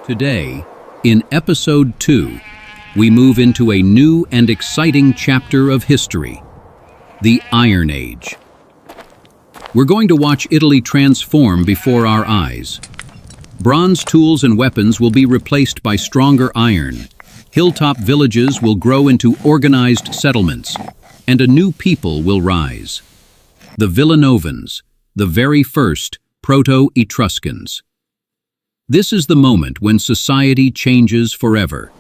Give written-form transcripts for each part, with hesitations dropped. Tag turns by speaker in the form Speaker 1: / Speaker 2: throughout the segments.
Speaker 1: Today, in Episode 2, we move into a new and exciting chapter of history, the Iron Age. We're going to watch Italy transform before our eyes. Bronze tools and weapons will be replaced by stronger iron. Hilltop villages will grow into organized settlements, and a new people will rise. The Villanovans, the very first Proto-Etruscans. This is the moment when society changes forever.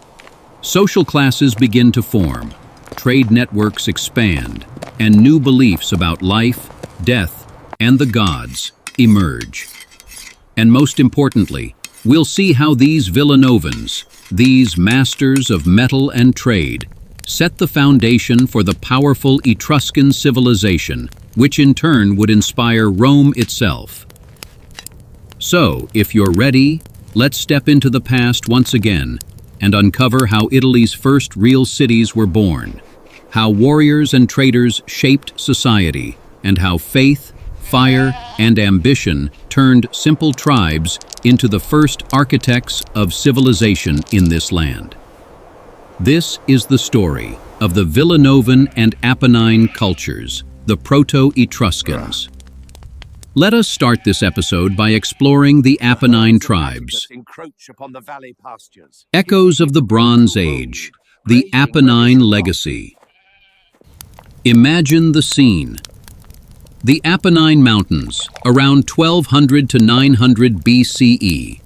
Speaker 1: Social classes begin to form, trade networks expand, and new beliefs about life, death, and the gods emerge. And most importantly, we'll see how these Villanovans, these masters of metal and trade, set the foundation for the powerful Etruscan civilization, which in turn would inspire Rome itself. So, if you're ready, let's step into the past once again and uncover how Italy's first real cities were born, how warriors and traders shaped society, and how faith, fire, and ambition turned simple tribes into the first architects of civilization in this land. This is the story of the Villanovan and Apennine cultures, the Proto-Etruscans. Let us start this episode by exploring the Apennine tribes. Echoes of the Bronze Age, the Apennine legacy. Imagine the scene. The Apennine Mountains, around 1200 to 900 BCE.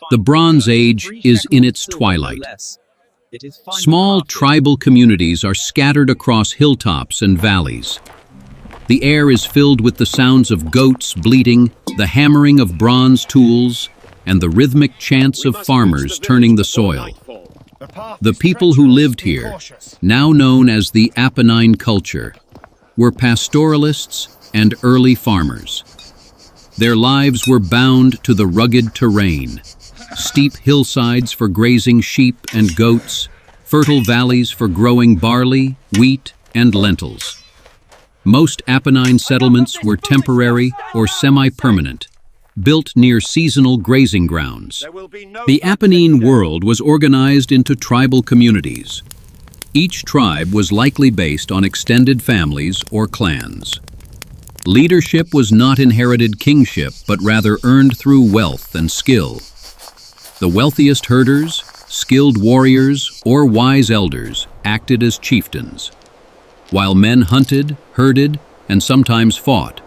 Speaker 1: The Bronze Age is in its twilight. Small tribal communities are scattered across hilltops and valleys. The air is filled with the sounds of goats bleating, the hammering of bronze tools, and the rhythmic chants of farmers turning the soil. The people who lived here, now known as the Apennine Culture, were pastoralists and early farmers. Their lives were bound to the rugged terrain, steep hillsides for grazing sheep and goats, fertile valleys for growing barley, wheat, and lentils. Most Apennine settlements were temporary or semi-permanent, built near seasonal grazing grounds. The Apennine world was organized into tribal communities. Each tribe was likely based on extended families or clans. Leadership was not inherited kingship, but rather earned through wealth and skill. The wealthiest herders, skilled warriors, or wise elders acted as chieftains, while men hunted, herded, and sometimes fought.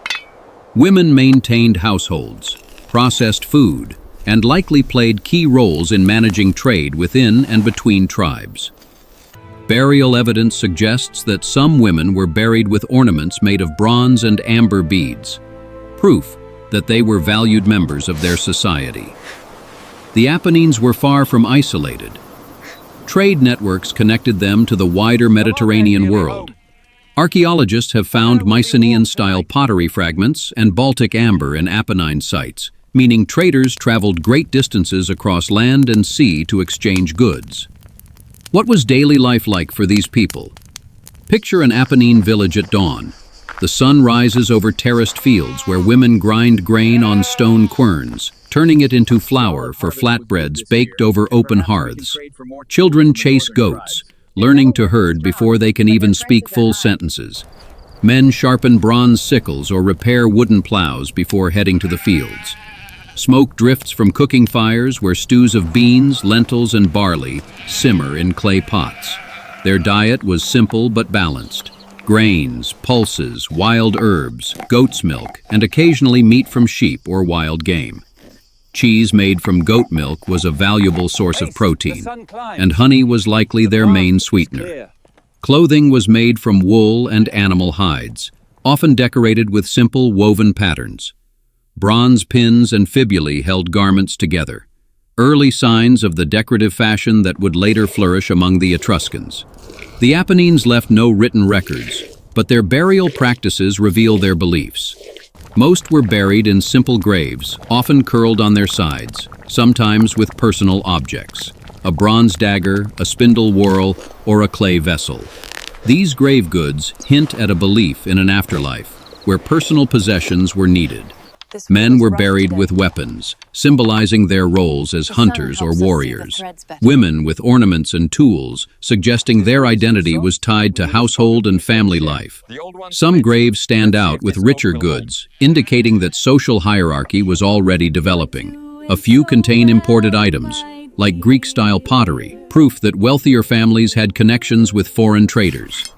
Speaker 1: Women maintained households, processed food, and likely played key roles in managing trade within and between tribes. Burial evidence suggests that some women were buried with ornaments made of bronze and amber beads, proof that they were valued members of their society. The Apennines were far from isolated. Trade networks connected them to the wider Mediterranean world. Archaeologists have found Mycenaean-style pottery fragments and Baltic amber in Apennine sites, meaning traders traveled great distances across land and sea to exchange goods. What was daily life like for these people? Picture an Apennine village at dawn. The sun rises over terraced fields where women grind grain on stone querns, turning it into flour for flatbreads baked over open hearths. Children chase goats, learning to herd before they can even speak full sentences. Men sharpen bronze sickles or repair wooden plows before heading to the fields. Smoke drifts from cooking fires where stews of beans, lentils, and barley simmer in clay pots. Their diet was simple but balanced. Grains, pulses, wild herbs, goat's milk, and occasionally meat from sheep or wild game. Cheese made from goat milk was a valuable source of protein, and honey was likely their main sweetener. Clothing was made from wool and animal hides, often decorated with simple woven patterns. Bronze pins and fibulae held garments together, early signs of the decorative fashion that would later flourish among the Etruscans. The Apennines left no written records, but their burial practices reveal their beliefs. Most were buried in simple graves, often curled on their sides, sometimes with personal objects, a bronze dagger, a spindle whorl, or a clay vessel. These grave goods hint at a belief in an afterlife, where personal possessions were needed. Men were buried with weapons, symbolizing their roles as hunters or warriors. Women with ornaments and tools, suggesting their identity was tied to household and family life. Some graves stand out with richer goods, indicating that social hierarchy was already developing. A few contain imported items, like Greek-style pottery, proof that wealthier families had connections with foreign traders.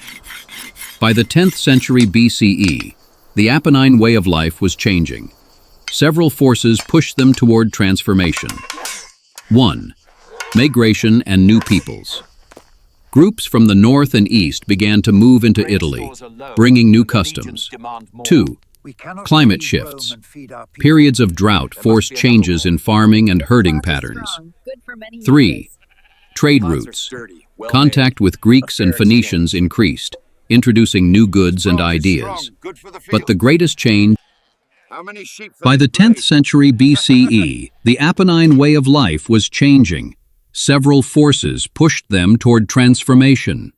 Speaker 1: By the 10th century BCE, the Apennine way of life was changing. Several forces pushed them toward transformation. 1. Migration and new peoples. Groups from the north and east began to move into Italy, bringing new customs. 2. Climate shifts. Periods of drought forced changes in farming and herding patterns. 3. Trade routes. Contact with Greeks and Phoenicians increased, introducing new goods and ideas. But the greatest change. By the 10th century BCE, the Apennine way of life was changing. Several forces pushed them toward transformation.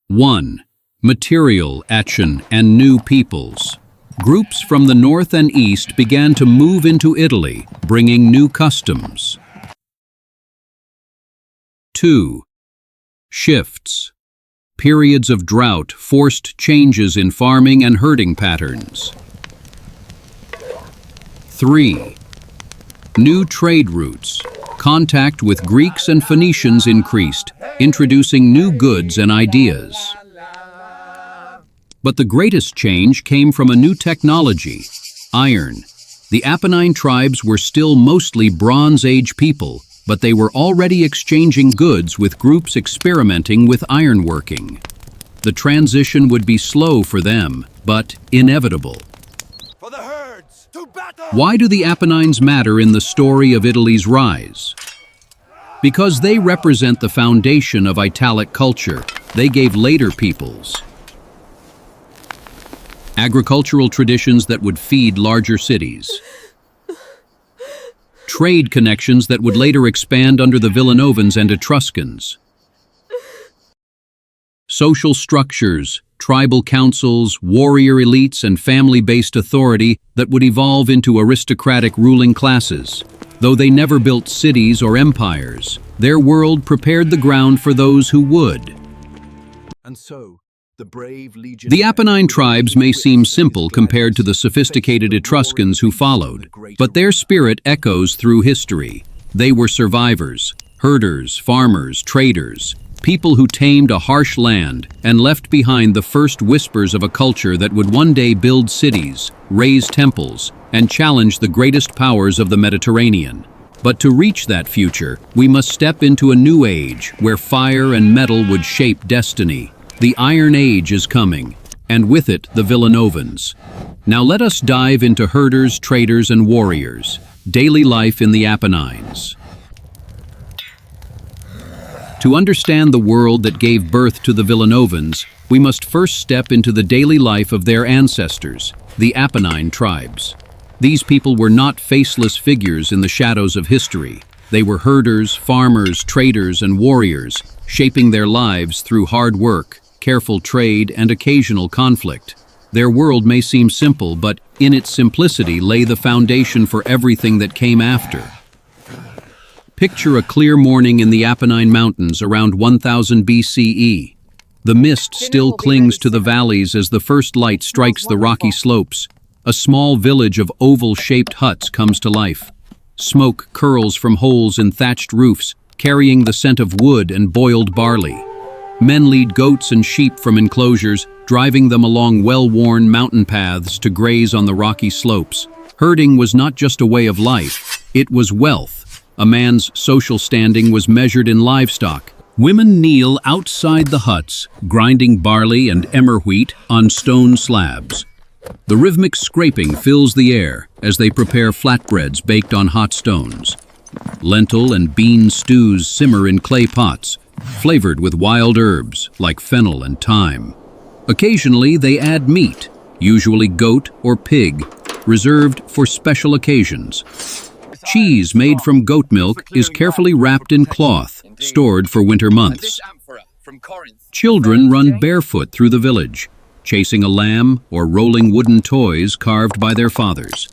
Speaker 1: 1. Material action and new peoples. Groups from the north and east began to move into Italy, bringing new customs. 2. Shifts. Periods of drought forced changes in farming and herding patterns. 3. New trade routes. Contact with Greeks and Phoenicians increased, introducing new goods and ideas. But the greatest change came from a new technology, iron. The Apennine tribes were still mostly Bronze Age people, but they were already exchanging goods with groups experimenting with ironworking. The transition would be slow for them, but inevitable.
Speaker 2: For the herds, to battle!
Speaker 1: Why do the Apennines matter in the story of Italy's rise? Because they represent the foundation of Italic culture. They gave later peoples agricultural traditions that would feed larger cities, trade connections that would later expand under the Villanovans and Etruscans, social structures, tribal councils, warrior elites, and family-based authority that would evolve into aristocratic ruling classes. Though they never built cities or empires, their world prepared the ground for those who would.
Speaker 2: And so,
Speaker 1: the Apennine tribes may seem simple compared to the sophisticated Etruscans who followed, but their spirit echoes through history. They were survivors, herders, farmers, traders, people who tamed a harsh land and left behind the first whispers of a culture that would one day build cities, raise temples, and challenge the greatest powers of the Mediterranean. But to reach that future, we must step into a new age where fire and metal would shape destiny. The Iron Age is coming, and with it the Villanovans. Now let us dive into herders, traders, and warriors. Daily life in the Apennines. To understand the world that gave birth to the Villanovans, we must first step into the daily life of their ancestors, the Apennine tribes. These people were not faceless figures in the shadows of history. They were herders, farmers, traders, and warriors, shaping their lives through hard work, careful trade, and occasional conflict. Their world may seem simple, but in its simplicity lay the foundation for everything that came after. Picture a clear morning in the Apennine Mountains around 1000 BCE. The mist still clings to the valleys as the first light strikes the rocky slopes. A small village of oval-shaped huts comes to life. Smoke curls from holes in thatched roofs, carrying the scent of wood and boiled barley. Men lead goats and sheep from enclosures, driving them along well-worn mountain paths to graze on the rocky slopes. Herding was not just a way of life, it was wealth. A man's social standing was measured in livestock. Women kneel outside the huts, grinding barley and emmer wheat on stone slabs. The rhythmic scraping fills the air as they prepare flatbreads baked on hot stones. Lentil and bean stews simmer in clay pots, flavored with wild herbs like fennel and thyme. Occasionally they add meat, usually goat or pig, reserved for special occasions. Cheese made from goat milk is carefully wrapped in cloth, stored for winter months. Children run barefoot through the village. chasing a lamb or rolling wooden toys carved by their fathers.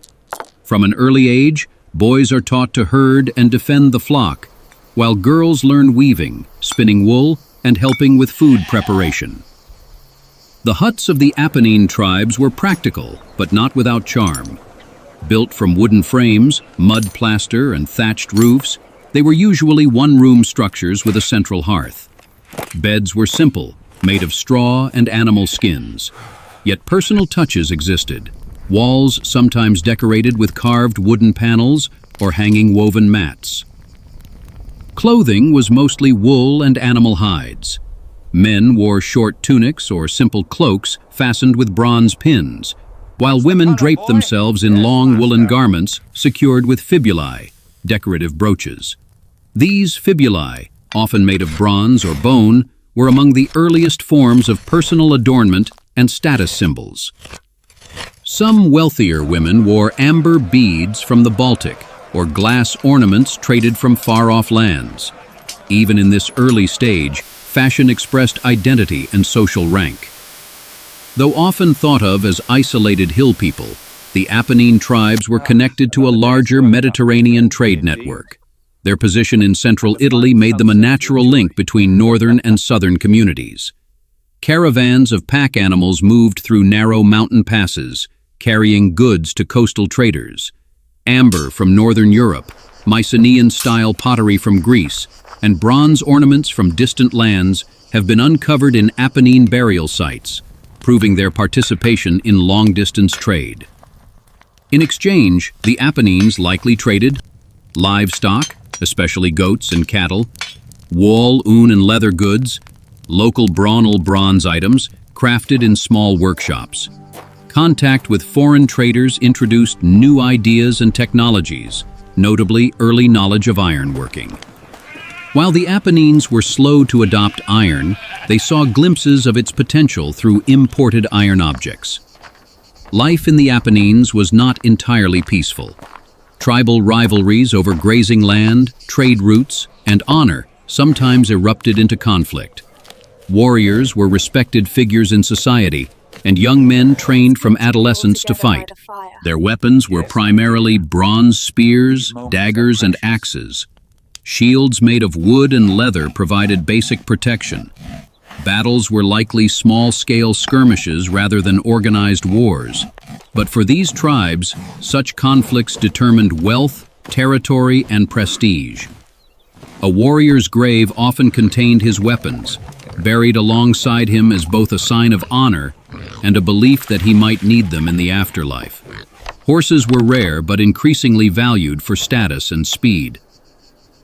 Speaker 1: From an early age, boys are taught to herd and defend the flock, while girls learn weaving, spinning wool, and helping with food preparation. The huts of the Apennine tribes were practical, but not without charm. Built from wooden frames, mud plaster, and thatched roofs, they were usually one-room structures with a central hearth. Beds were simple, made of straw and animal skins. Yet personal touches existed. Walls sometimes decorated with carved wooden panels or hanging woven mats. Clothing was mostly wool and animal hides. Men wore short tunics or simple cloaks fastened with bronze pins, while women draped themselves in long woolen garments secured with fibulae, decorative brooches. These fibulae, often made of bronze or bone, were among the earliest forms of personal adornment and status symbols. Some wealthier women wore amber beads from the Baltic or glass ornaments traded from far-off lands. Even in this early stage, fashion expressed identity and social rank. Though often thought of as isolated hill people, the Apennine tribes were connected to a larger Mediterranean trade network. Their position in central Italy made them a natural link between northern and southern communities. Caravans of pack animals moved through narrow mountain passes, carrying goods to coastal traders. Amber from northern Europe, Mycenaean-style pottery from Greece, and bronze ornaments from distant lands have been uncovered in Apennine burial sites, proving their participation in long-distance trade. In exchange, the Apennines likely traded livestock, especially goats and cattle, wool, and leather goods, local bronze items crafted in small workshops. Contact with foreign traders introduced new ideas and technologies, notably early knowledge of ironworking. While the Apennines were slow to adopt iron, they saw glimpses of its potential through imported iron objects. Life in the Apennines was not entirely peaceful. Tribal rivalries over grazing land, trade routes, and honor sometimes erupted into conflict. Warriors were respected figures in society, and young men trained from adolescence to fight. Their weapons were primarily bronze spears, daggers, and axes. Shields made of wood and leather provided basic protection. Battles were likely small-scale skirmishes rather than organized wars. But for these tribes, such conflicts determined wealth, territory, and prestige. A warrior's grave often contained his weapons, buried alongside him as both a sign of honor and a belief that he might need them in the afterlife. Horses were rare but increasingly valued for status and speed.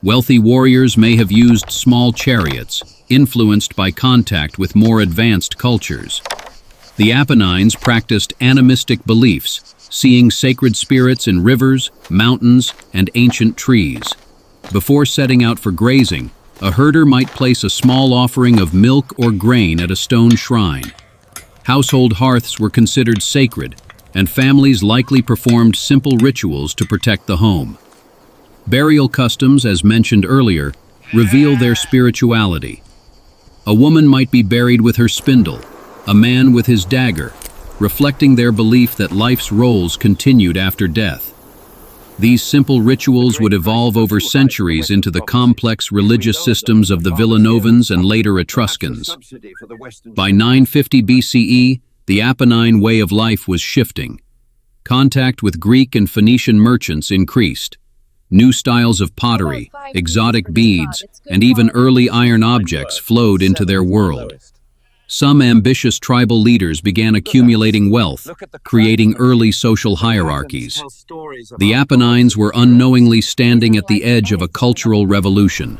Speaker 1: Wealthy warriors may have used small chariots, influenced by contact with more advanced cultures. The Apennines practiced animistic beliefs, seeing sacred spirits in rivers, mountains, and ancient trees. Before setting out for grazing, a herder might place a small offering of milk or grain at a stone shrine. Household hearths were considered sacred, and families likely performed simple rituals to protect the home. Burial customs, as mentioned earlier, reveal their spirituality. A woman might be buried with her spindle, a man with his dagger, reflecting their belief that life's roles continued after death. These simple rituals would evolve over centuries into the complex religious systems of the Villanovans and later Etruscans. By 950 BCE, the Apennine way of life was shifting. Contact with Greek and Phoenician merchants increased. New styles of pottery, exotic beads, and even early iron objects flowed into their world. Some ambitious tribal leaders began accumulating wealth, creating early social hierarchies. The Apennines were unknowingly standing at the edge of a cultural revolution.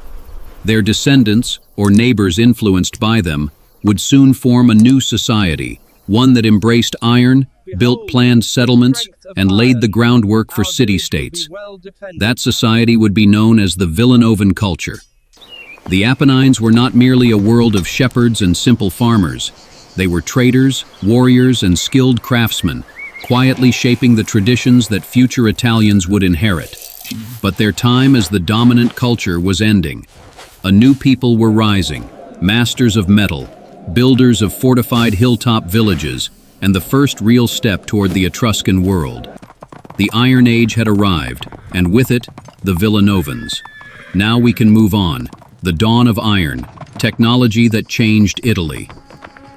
Speaker 1: Their descendants, or neighbors influenced by them, would soon form a new society, one that embraced iron, built planned settlements, and laid the groundwork for city-states. That society would be known as the Villanovan Culture. The Apennines were not merely a world of shepherds and simple farmers. They were traders, warriors, and skilled craftsmen, quietly shaping the traditions that future Italians would inherit. But their time as the dominant culture was ending. A new people were rising, masters of metal, builders of fortified hilltop villages, and the first real step toward the Etruscan world. The Iron Age had arrived, and with it, the Villanovans. Now we can move on. The dawn of iron, technology that changed Italy.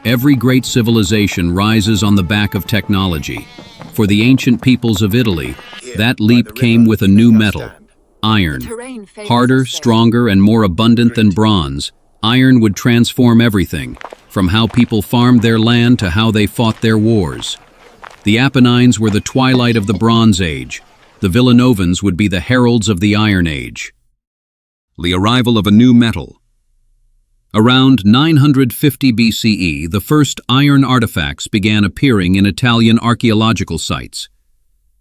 Speaker 1: Every great civilization rises on the back of technology. For the ancient peoples of Italy, that leap came with a new metal, iron. Harder, stronger, and more abundant than bronze, iron would transform everything, from how people farmed their land to how they fought their wars. The Apennines were the twilight of the Bronze Age. The Villanovans would be the heralds of the Iron Age. The arrival of a new metal. Around 950 BCE, the first iron artifacts began appearing in Italian archaeological sites.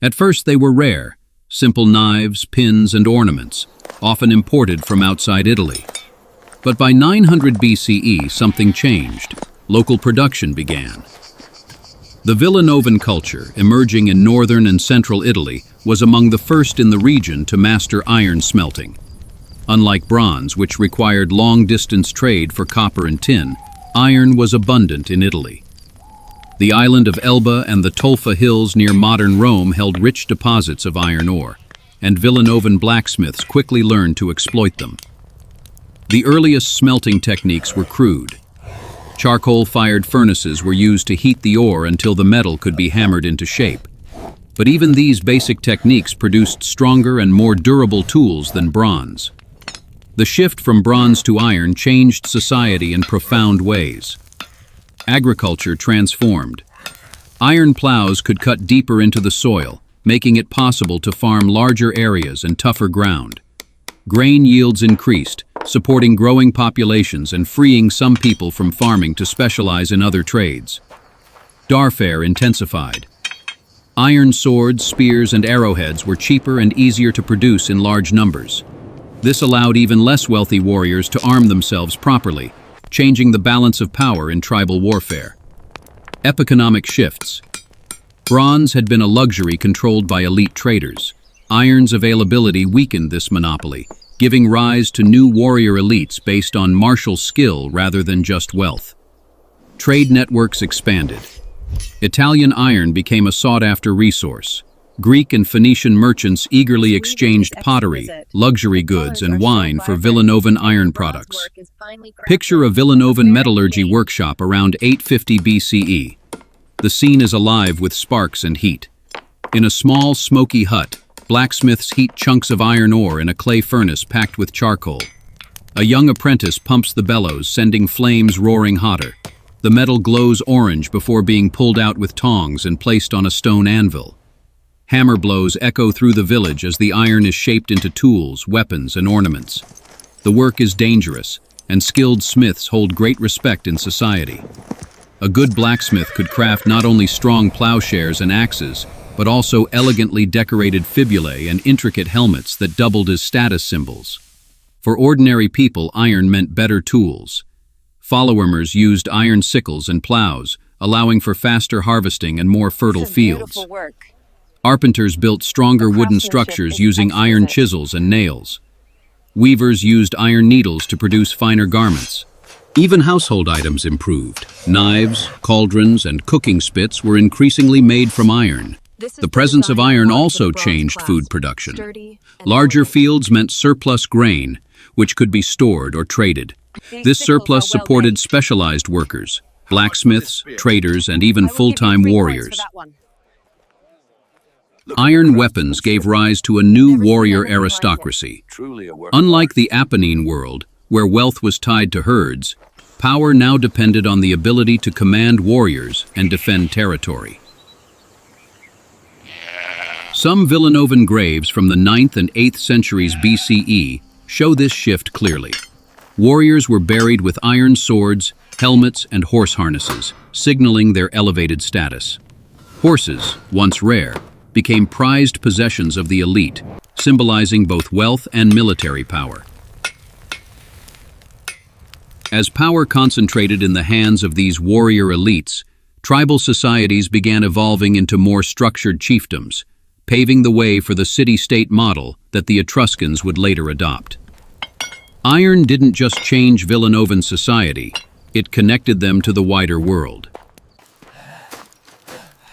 Speaker 1: At first they were rare, simple knives, pins, and ornaments, often imported from outside Italy. But by 900 BCE, something changed. Local production began. The Villanovan culture, emerging in northern and central Italy, was among the first in the region to master iron smelting. Unlike bronze, which required long-distance trade for copper and tin, iron was abundant in Italy. The island of Elba and the Tolfa Hills near modern Rome held rich deposits of iron ore, and Villanovan blacksmiths quickly learned to exploit them. The earliest smelting techniques were crude. Charcoal-fired furnaces were used to heat the ore until the metal could be hammered into shape. But even these basic techniques produced stronger and more durable tools than bronze. The shift from bronze to iron changed society in profound ways. Agriculture transformed. Iron plows could cut deeper into the soil, making it possible to farm larger areas and tougher ground. Grain yields increased, supporting growing populations and freeing some people from farming to specialize in other trades. Warfare intensified. Iron swords, spears, and arrowheads were cheaper and easier to produce in large numbers. This allowed even less wealthy warriors to arm themselves properly, changing the balance of power in tribal warfare. Economic shifts. Bronze had been a luxury controlled by elite traders. Iron's availability weakened this monopoly, giving rise to new warrior elites based on martial skill rather than just wealth. Trade networks expanded. Italian iron became a sought-after resource. Greek and Phoenician merchants eagerly exchanged pottery, luxury goods, and wine for Villanovan iron products. Picture a Villanovan metallurgy workshop around 850 BCE. The scene is alive with sparks and heat. In a small, smoky hut, blacksmiths heat chunks of iron ore in a clay furnace packed with charcoal. A young apprentice pumps the bellows, sending flames roaring hotter. The metal glows orange before being pulled out with tongs and placed on a stone anvil. Hammer blows echo through the village as the iron is shaped into tools, weapons, and ornaments. The work is dangerous, and skilled smiths hold great respect in society. A good blacksmith could craft not only strong plowshares and axes, but also elegantly decorated fibulae and intricate helmets that doubled as status symbols. For ordinary people, iron meant better tools. Followers used iron sickles and plows, allowing for faster harvesting and more fertile fields. Carpenters built stronger wooden structures using iron chisels and nails. Weavers used iron needles to produce finer garments. Even household items improved. Knives, cauldrons, and cooking spits were increasingly made from iron. The presence of iron also changed food production. Larger fields meant surplus grain, which could be stored or traded. This surplus supported specialized workers, blacksmiths, traders, and even full-time warriors. Iron weapons gave rise to a new warrior aristocracy. Unlike the Apennine world, where wealth was tied to herds, power now depended on the ability to command warriors and defend territory. Some Villanovan graves from the 9th and 8th centuries BCE show this shift clearly. Warriors were buried with iron swords, helmets, and horse harnesses, signaling their elevated status. Horses, once rare, became prized possessions of the elite, symbolizing both wealth and military power. As power concentrated in the hands of these warrior elites, tribal societies began evolving into more structured chiefdoms, paving the way for the city-state model that the Etruscans would later adopt. Iron didn't just change Villanovan society, It connected them to the wider world.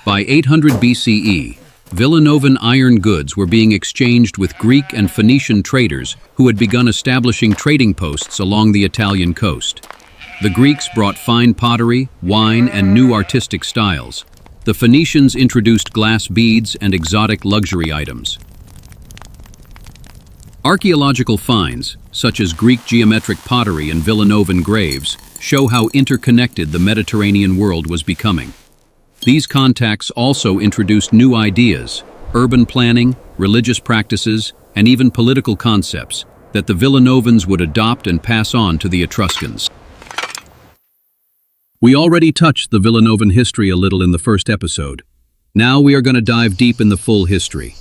Speaker 1: By 800 BCE, Villanovan iron goods were being exchanged with Greek and Phoenician traders who had begun establishing trading posts along the Italian coast. The Greeks brought fine pottery, wine, and new artistic styles. The Phoenicians introduced glass beads and exotic luxury items. Archaeological finds, such as Greek geometric pottery and Villanovan graves, show how interconnected the Mediterranean world was becoming. These contacts also introduced new ideas, urban planning, religious practices, and even political concepts that the Villanovans would adopt and pass on to the Etruscans. We already touched the Villanovan history a little in the first episode. Now we are going to dive deep in the full history.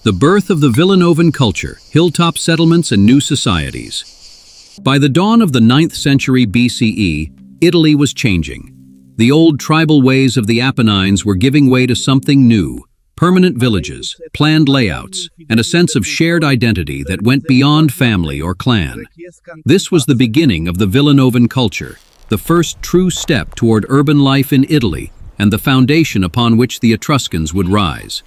Speaker 1: The birth of the Villanovan culture, hilltop settlements and new societies. By the dawn of the 9th century BCE, Italy was changing. The old tribal ways of the Apennines were giving way to something new: permanent villages, planned layouts, and a sense of shared identity that went beyond family or clan. This was the beginning of the Villanovan culture, the first true step toward urban life in Italy and the foundation upon which the Etruscans would rise.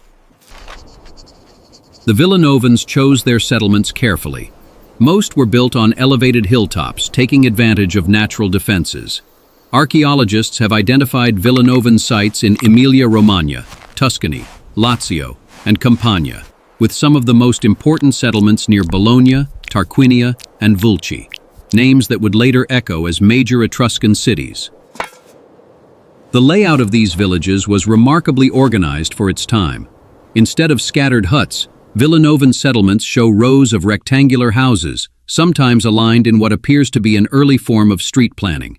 Speaker 1: The Villanovans chose their settlements carefully. Most were built on elevated hilltops, taking advantage of natural defenses. Archaeologists have identified Villanovan sites in Emilia-Romagna, Tuscany, Lazio, and Campania, with some of the most important settlements near Bologna, Tarquinia, and Vulci, names that would later echo as major Etruscan cities. The layout of these villages was remarkably organized for its time. Instead of scattered huts, Villanovan settlements show rows of rectangular houses, sometimes aligned in what appears to be an early form of street planning.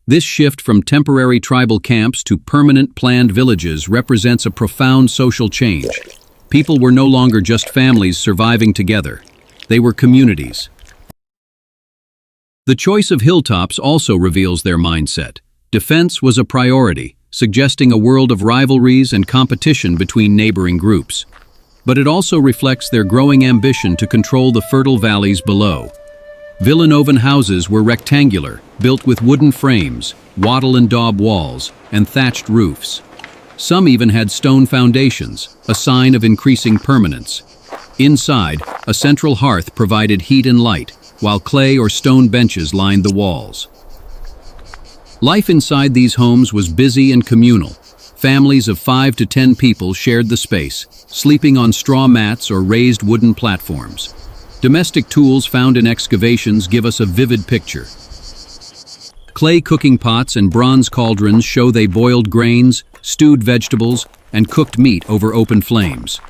Speaker 1: This shift from temporary tribal camps to permanent planned villages represents a profound social change. People were no longer just families surviving together. They were communities. The choice of hilltops also reveals their mindset. Defense was a priority, suggesting a world of rivalries and competition between neighboring groups. But it also reflects their growing ambition to control the fertile valleys below. Villanovan houses were rectangular, built with wooden frames, wattle and daub walls, and thatched roofs. Some even had stone foundations, a sign of increasing permanence. Inside, a central hearth provided heat and light, while clay or stone benches lined the walls. Life inside these homes was busy and communal. Families of 5 to 10 people shared the space, sleeping on straw mats or raised wooden platforms. Domestic tools found in excavations give us a vivid picture. Clay cooking pots and bronze cauldrons show they boiled grains, stewed vegetables, and cooked meat over open flames.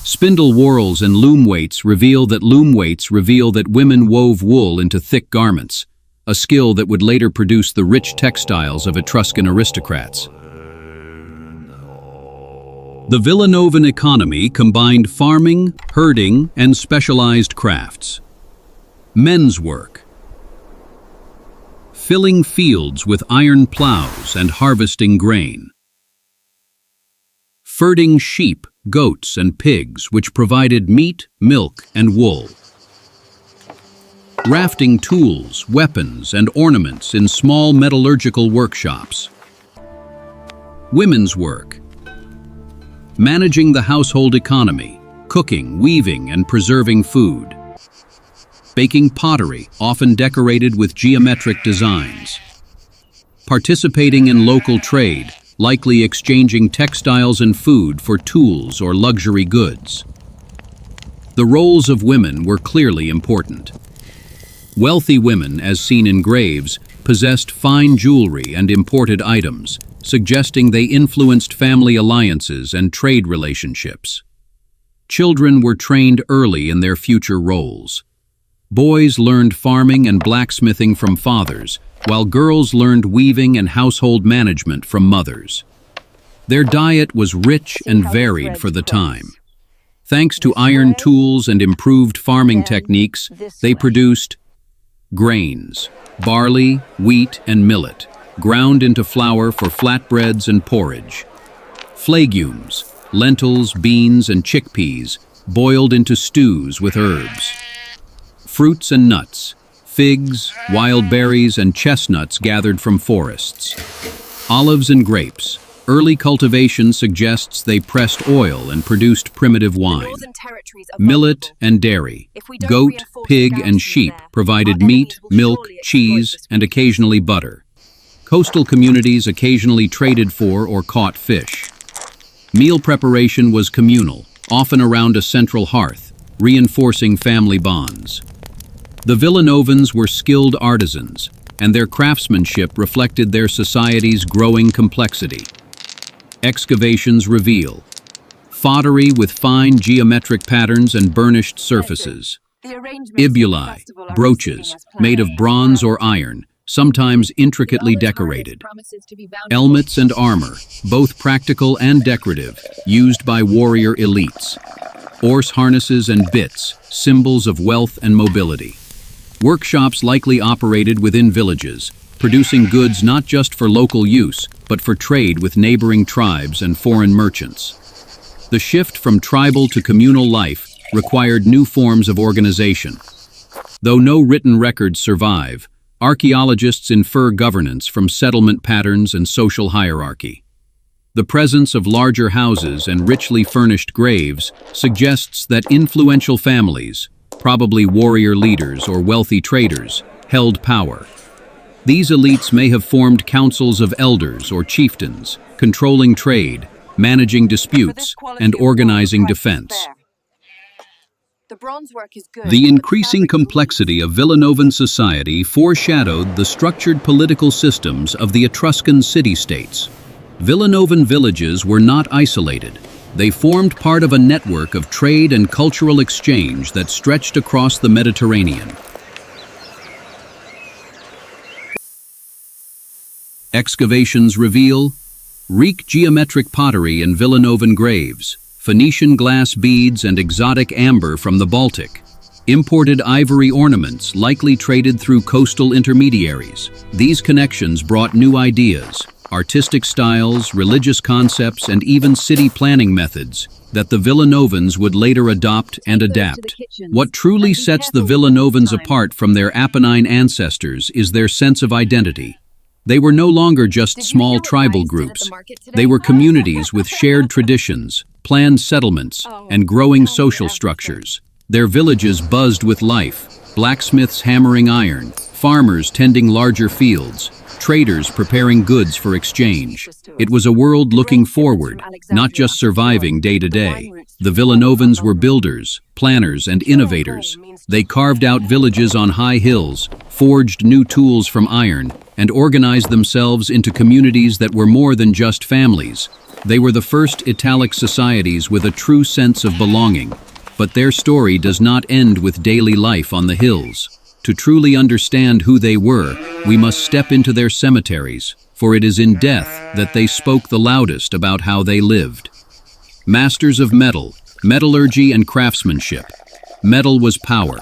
Speaker 1: Spindle whorls and loom weights reveal that women wove wool into thick garments, a skill that would later produce the rich textiles of Etruscan aristocrats. The Villanovan economy combined farming, herding, and specialized crafts. Men's work. Filling fields with iron plows and harvesting grain. Ferding sheep, goats, and pigs, which provided meat, milk, and wool. Rafting tools, weapons, and ornaments in small metallurgical workshops. Women's work. Managing the household economy, cooking, weaving, and preserving food. Baking pottery, often decorated with geometric designs. Participating in local trade, likely exchanging textiles and food for tools or luxury goods. The roles of women were clearly important. Wealthy women, as seen in graves, possessed fine jewelry and imported items, suggesting they influenced family alliances and trade relationships. Children were trained early in their future roles. Boys learned farming and blacksmithing from fathers, while girls learned weaving and household management from mothers. Their diet was rich and varied for the time. Thanks to iron tools and improved farming techniques, they produced grains, barley, wheat, and millet, ground into flour for flatbreads and porridge. Flegumes, lentils, beans, and chickpeas, boiled into stews with herbs. Fruits and nuts, figs, wild berries, and chestnuts gathered from forests. Olives and grapes. Early cultivation suggests they pressed oil and produced primitive wine. Millet and dairy. Goat, pig, and sheep provided meat, milk, cheese, and occasionally butter. Coastal communities occasionally traded for or caught fish. Meal preparation was communal, often around a central hearth, reinforcing family bonds. The Villanovans were skilled artisans, and their craftsmanship reflected their society's growing complexity. Excavations reveal pottery with fine geometric patterns and burnished surfaces. Ibulae, brooches, made of bronze or iron, sometimes intricately decorated. Helmets and armor, both practical and decorative, used by warrior elites. Horse harnesses and bits, symbols of wealth and mobility. Workshops likely operated within villages, producing goods not just for local use, but for trade with neighboring tribes and foreign merchants. The shift from tribal to communal life required new forms of organization. Though no written records survive, archaeologists infer governance from settlement patterns and social hierarchy. The presence of larger houses and richly furnished graves suggests that influential families, probably warrior leaders or wealthy traders, held power. These elites may have formed councils of elders or chieftains, controlling trade, managing disputes, and organizing defense. The increasing complexity of Villanovan society foreshadowed the structured political systems of the Etruscan city-states. Villanovan villages were not isolated. They formed part of a network of trade and cultural exchange that stretched across the Mediterranean. Excavations reveal Greek geometric pottery in Villanovan graves, Phoenician glass beads and exotic amber from the Baltic, imported ivory ornaments likely traded through coastal intermediaries. These connections brought new ideas, artistic styles, religious concepts, and even city planning methods that the Villanovans would later adopt and adapt. What truly sets the Villanovans apart from their Apennine ancestors is their sense of identity. They were no longer just small tribal groups. They were communities with shared traditions, planned settlements, and growing social structures. Their villages buzzed with life, blacksmiths hammering iron, farmers tending larger fields, traders preparing goods for exchange. It was a world looking forward, not just surviving day to day. The Villanovans were builders, planners, and innovators. They carved out villages on high hills, forged new tools from iron, and organized themselves into communities that were more than just families. They were the first Italic societies with a true sense of belonging. But their story does not end with daily life on the hills. To truly understand who they were, we must step into their cemeteries, for it is in death that they spoke the loudest about how they lived. Masters of metal, metallurgy, and craftsmanship. Metal was power.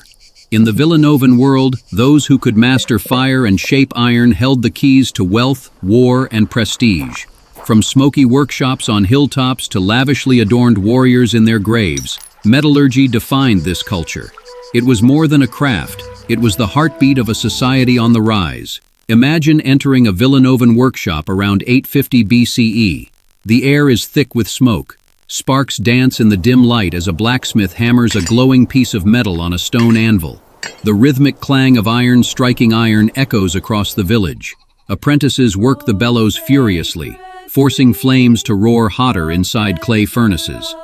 Speaker 1: In the Villanovan world, those who could master fire and shape iron held the keys to wealth, war, and prestige. From smoky workshops on hilltops to lavishly adorned warriors in their graves, metallurgy defined this culture. It was more than a craft. It was the heartbeat of a society on the rise. Imagine entering a Villanovan workshop around 850 BCE. The air is thick with smoke. Sparks dance in the dim light as a blacksmith hammers a glowing piece of metal on a stone anvil. The rhythmic clang of iron striking iron echoes across the village. Apprentices work the bellows furiously, forcing flames to roar hotter inside clay furnaces.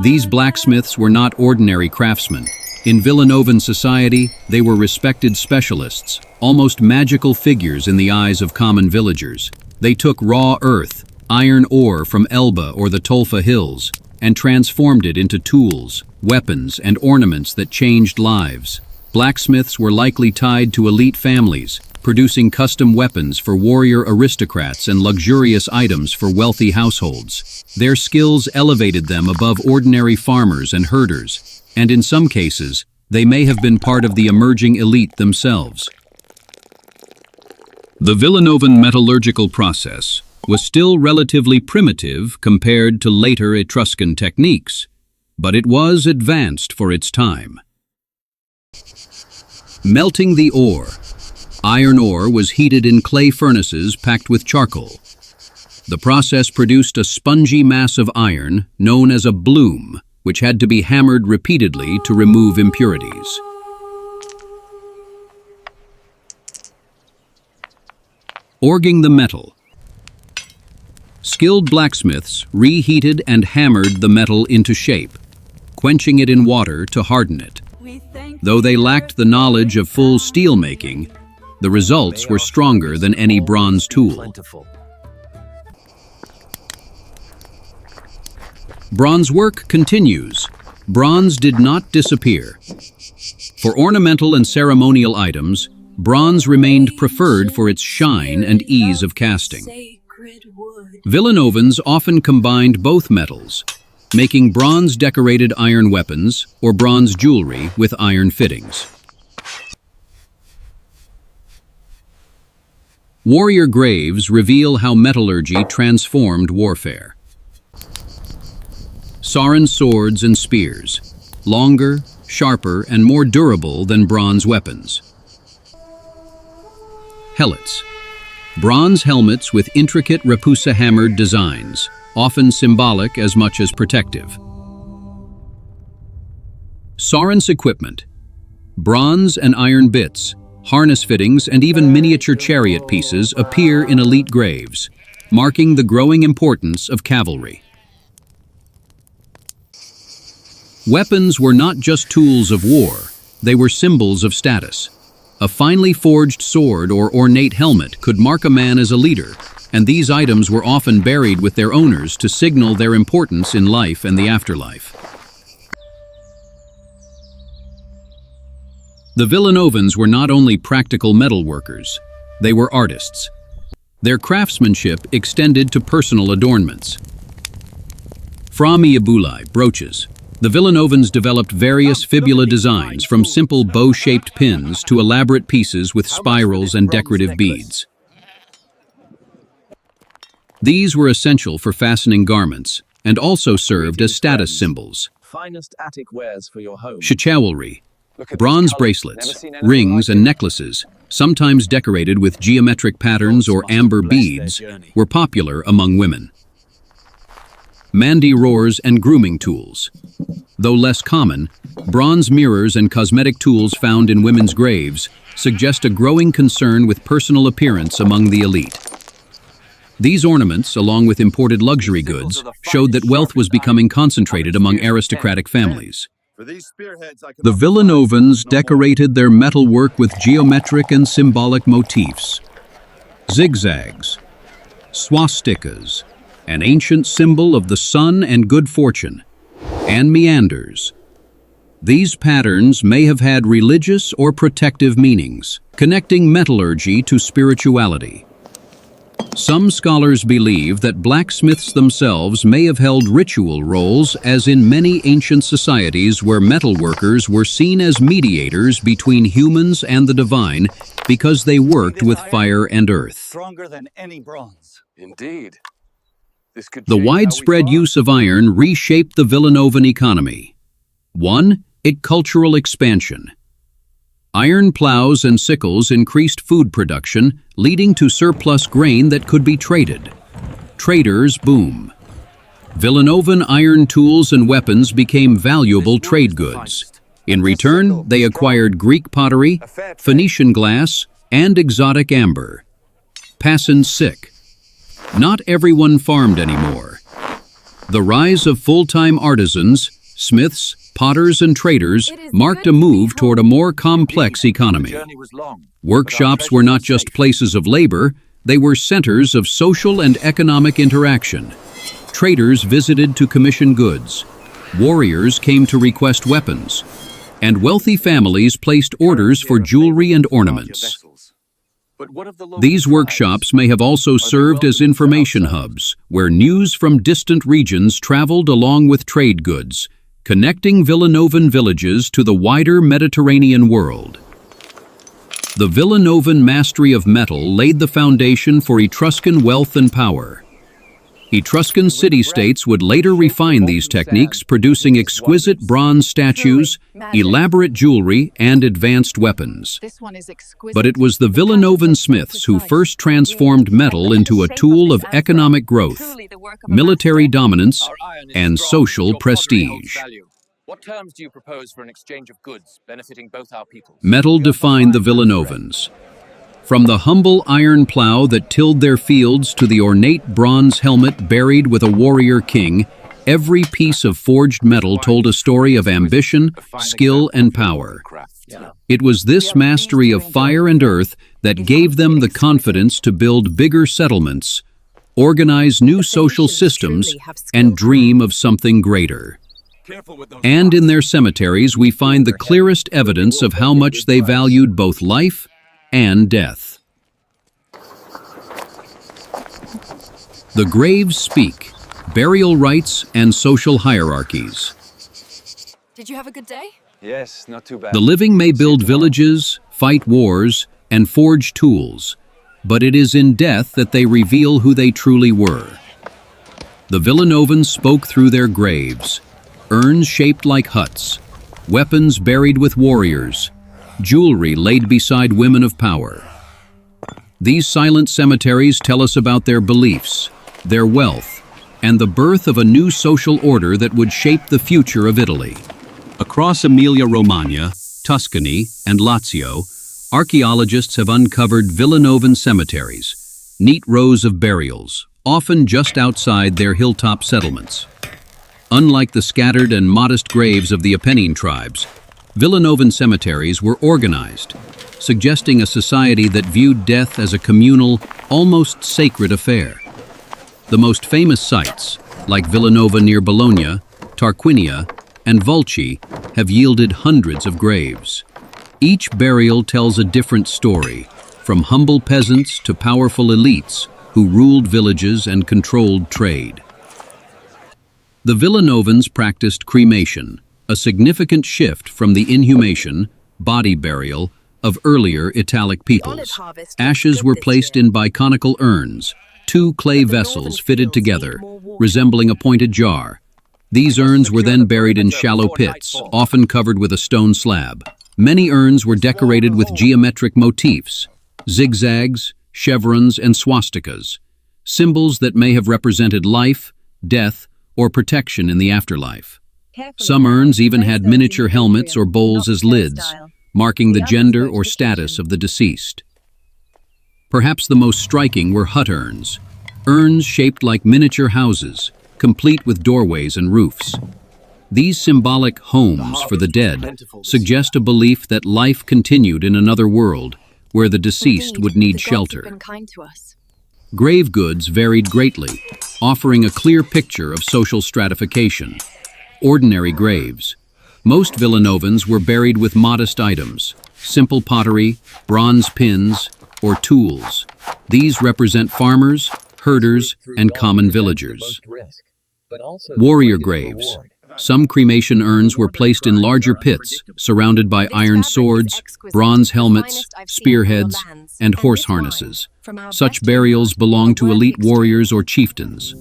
Speaker 1: These blacksmiths were not ordinary craftsmen. In Villanovan society, they were respected specialists, almost magical figures in the eyes of common villagers. They took raw earth, iron ore from Elba or the Tolfa Hills, and transformed it into tools, weapons, and ornaments that changed lives. Blacksmiths were likely tied to elite families, producing custom weapons for warrior aristocrats and luxurious items for wealthy households. Their skills elevated them above ordinary farmers and herders, and in some cases, they may have been part of the emerging elite themselves. The Villanovan metallurgical process was still relatively primitive compared to later Etruscan techniques, but it was advanced for its time. Melting the ore. Iron ore was heated in clay furnaces packed with charcoal. The process produced a spongy mass of iron known as a bloom, which had to be hammered repeatedly to remove impurities. Orging the metal. Skilled blacksmiths reheated and hammered the metal into shape, quenching it in water to harden it. Though they lacked the knowledge of full steel making, the results were stronger than any bronze tool. Bronze work continues. Bronze did not disappear. For ornamental and ceremonial items, bronze remained preferred for its shine and ease of casting. Villanovans often combined both metals, making bronze-decorated iron weapons or bronze jewelry with iron fittings. Warrior graves reveal how metallurgy transformed warfare. Sarin swords and spears, longer, sharper, and more durable than bronze weapons. Helmets. Bronze helmets with intricate rapusa-hammered designs, often symbolic as much as protective. Sarin's equipment. Bronze and iron bits, harness fittings, and even miniature chariot pieces appear in elite graves, marking the growing importance of cavalry. Weapons were not just tools of war, they were symbols of status. A finely forged sword or ornate helmet could mark a man as a leader, and these items were often buried with their owners to signal their importance in life and the afterlife. The Villanovans were not only practical metal workers, they were artists. Their craftsmanship extended to personal adornments. Frami brooches. The Villanovans developed various fibula designs from simple bow-shaped pins to elaborate pieces with spirals and decorative beads. These were essential for fastening garments and also served as status symbols.
Speaker 3: Finest attic wares for your home.
Speaker 1: Jewelry. Bronze bracelets, rings, and necklaces, sometimes decorated with geometric patterns or amber beads, were popular among women. Mandi roars and grooming tools. Though less common, bronze mirrors and cosmetic tools found in women's graves suggest a growing concern with personal appearance among the elite. These ornaments, along with imported luxury goods, showed that wealth was becoming concentrated among aristocratic families. The Villanovans decorated their metalwork with geometric and symbolic motifs. Zigzags, swastikas, an ancient symbol of the sun and good fortune, and meanders. These patterns may have had religious or protective meanings, connecting metallurgy to spirituality. Some scholars believe that blacksmiths themselves may have held ritual roles, as in many ancient societies where metalworkers were seen as mediators between humans and the divine because they worked with fire and earth.
Speaker 3: Stronger than any bronze.
Speaker 4: Indeed.
Speaker 1: The widespread use of iron reshaped the Villanovan economy. 1. Cultural expansion. Iron plows and sickles increased food production, leading to surplus grain that could be traded. Traders boom. Villanovan iron tools and weapons became valuable trade goods. In return, they acquired Greek pottery, Phoenician glass, and exotic amber. Passing sick. Not everyone farmed anymore. The rise of full-time artisans, smiths, potters, and traders marked a move toward a more complex economy. Workshops were not just places of labor, they were centers of social and economic interaction. Traders visited to commission goods. Warriors came to request weapons. And wealthy families placed orders for jewelry and ornaments. These workshops may have also served as information hubs, where news from distant regions traveled along with trade goods, connecting Villanovan villages to the wider Mediterranean world. The Villanovan mastery of metal laid the foundation for Etruscan wealth and power. Etruscan city-states would later refine these techniques, producing exquisite bronze statues, elaborate jewelry, and advanced weapons. But it was the Villanovan smiths who first transformed metal into a tool of economic growth, military dominance, and social prestige.
Speaker 4: What terms do you propose for an exchange of goods benefiting both our peoples?
Speaker 1: Metal defined the Villanovans. From the humble iron plow that tilled their fields to the ornate bronze helmet buried with a warrior king, every piece of forged metal told a story of ambition, skill, and power. It was this mastery of fire and earth that gave them the confidence to build bigger settlements, organize new social systems, and dream of something greater. And in their cemeteries, we find the clearest evidence of how much they valued both life and death. The graves speak, burial rites and social hierarchies.
Speaker 5: Did you have a good day?
Speaker 6: Yes, not too bad.
Speaker 1: The living may build villages, fight wars, and forge tools, but it is in death that they reveal who they truly were. The Villanovans spoke through their graves, urns shaped like huts, weapons buried with warriors, jewelry laid beside women of power. These silent cemeteries tell us about their beliefs, their wealth, and the birth of a new social order that would shape the future of Italy. Across Emilia-Romagna, Tuscany, and Lazio, archaeologists have uncovered Villanovan cemeteries, neat rows of burials, often just outside their hilltop settlements. Unlike the scattered and modest graves of the Apennine tribes, Villanovan cemeteries were organized, suggesting a society that viewed death as a communal, almost sacred affair. The most famous sites, like Villanova near Bologna, Tarquinia, and Vulci, have yielded hundreds of graves. Each burial tells a different story, from humble peasants to powerful elites who ruled villages and controlled trade. The Villanovans practiced cremation, a significant shift from the inhumation, body burial, of earlier Italic peoples. Ashes were placed in biconical urns, two clay vessels fitted together, resembling a pointed jar. These urns were then buried in shallow pits, often covered with a stone slab. Many urns were decorated with geometric motifs, zigzags, chevrons, and swastikas, symbols that may have represented life, death, or protection in the afterlife. Some urns even had miniature helmets or bowls as lids, marking the gender or status of the deceased. Perhaps the most striking were hut urns shaped like miniature houses, complete with doorways and roofs. These symbolic homes for the dead suggest a belief that life continued in another world where the deceased would need shelter. Grave goods varied greatly, offering a clear picture of social stratification. Ordinary graves. Most Villanovans were buried with modest items, simple pottery, bronze pins, or tools. These represent farmers, herders, and common villagers. Warrior graves. Some cremation urns were placed in larger pits, surrounded by iron swords, bronze helmets, spearheads, and horse harnesses. Such burials belonged to elite warriors or chieftains.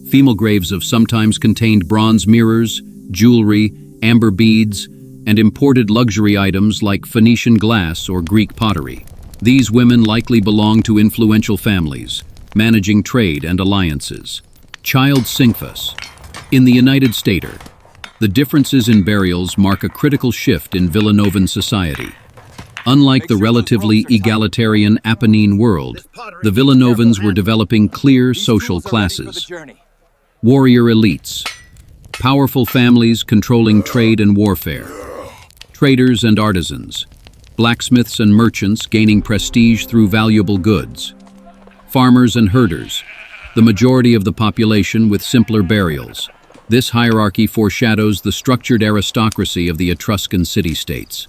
Speaker 1: Female graves have sometimes contained bronze mirrors, jewelry, amber beads, and imported luxury items like Phoenician glass or Greek pottery. These women likely belonged to influential families, managing trade and alliances. Child Syncphus. In the United States, the differences in burials mark a critical shift in Villanovan society. Unlike the relatively egalitarian Apennine world, the Villanovans were developing clear social classes. Warrior elites, powerful families controlling trade and warfare, traders and artisans, blacksmiths and merchants gaining prestige through valuable goods, farmers and herders, the majority of the population with simpler burials. This hierarchy foreshadows the structured aristocracy of the Etruscan city-states.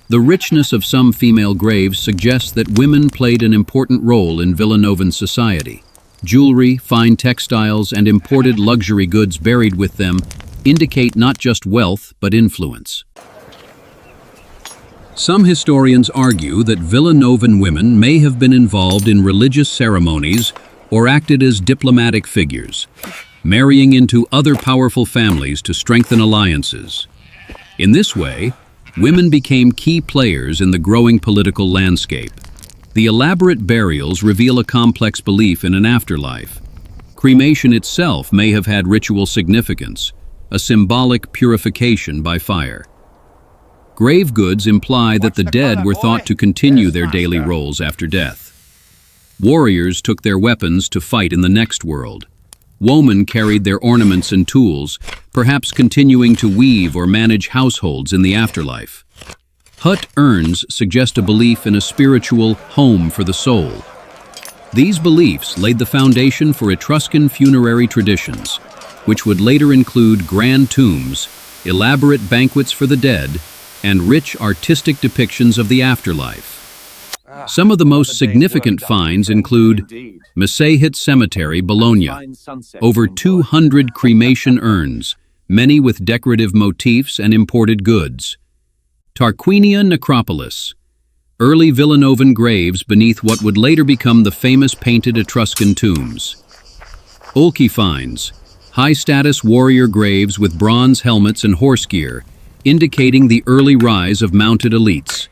Speaker 1: The richness of some female graves suggests that women played an important role in Villanovan society. Jewelry, fine textiles, and imported luxury goods buried with them indicate not just wealth, but influence. Some historians argue that Villanovan women may have been involved in religious ceremonies or acted as diplomatic figures, marrying into other powerful families to strengthen alliances. In this way, women became key players in the growing political landscape. The elaborate burials reveal a complex belief in an afterlife. Cremation itself may have had ritual significance, a symbolic purification by fire. Grave goods imply that the dead were thought to continue their daily roles after death. Warriors took their weapons to fight in the next world. Women carried their ornaments and tools, perhaps continuing to weave or manage households in the afterlife. Hut urns suggest a belief in a spiritual home for the soul. These beliefs laid the foundation for Etruscan funerary traditions, which would later include grand tombs, elaborate banquets for the dead, and rich artistic depictions of the afterlife. Some of the most significant finds include Massahet Cemetery, Bologna, over 200 cremation urns, many with decorative motifs and imported goods. Tarquinia Necropolis, early Villanovan graves beneath what would later become the famous painted Etruscan tombs. Olki finds, high-status warrior graves with bronze helmets and horse gear, indicating the early rise of mounted elites.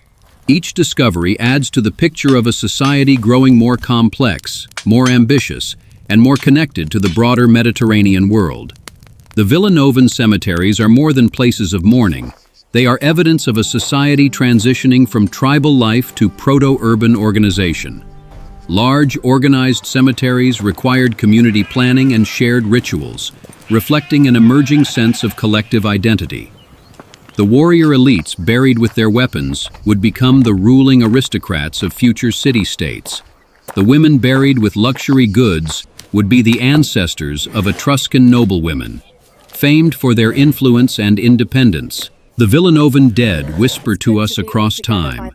Speaker 1: Each discovery adds to the picture of a society growing more complex, more ambitious, and more connected to the broader Mediterranean world. The Villanovan cemeteries are more than places of mourning. They are evidence of a society transitioning from tribal life to proto-urban organization. Large, organized cemeteries required community planning and shared rituals, reflecting an emerging sense of collective identity. The warrior elites buried with their weapons would become the ruling aristocrats of future city-states. The women buried with luxury goods would be the ancestors of Etruscan noblewomen, famed for their influence and independence. The Villanovan dead whisper to us across time.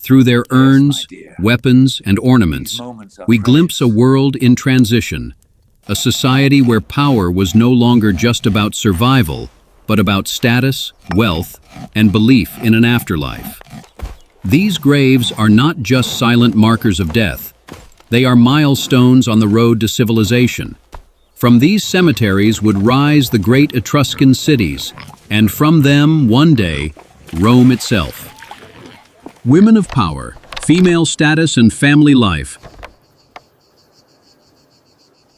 Speaker 1: Through their urns, weapons, and ornaments, we glimpse a world in transition, a society where power was no longer just about survival, but about status, wealth, and belief in an afterlife. These graves are not just silent markers of death. They are milestones on the road to civilization. From these cemeteries would rise the great Etruscan cities, and from them, one day, Rome itself. Women of power, female status, and family life.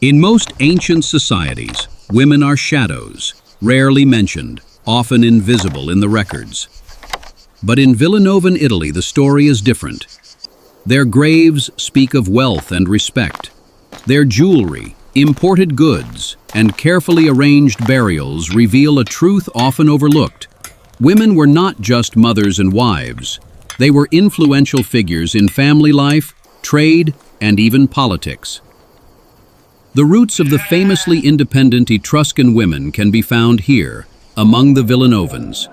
Speaker 1: In most ancient societies, women are shadows, rarely mentioned, often invisible in the records. But in Villanovan Italy, the story is different. Their graves speak of wealth and respect. Their jewelry, imported goods, and carefully arranged burials reveal a truth often overlooked. Women were not just mothers and wives. They were influential figures in family life, trade, and even politics. The roots of the famously independent Etruscan women can be found here, among the Villanovans.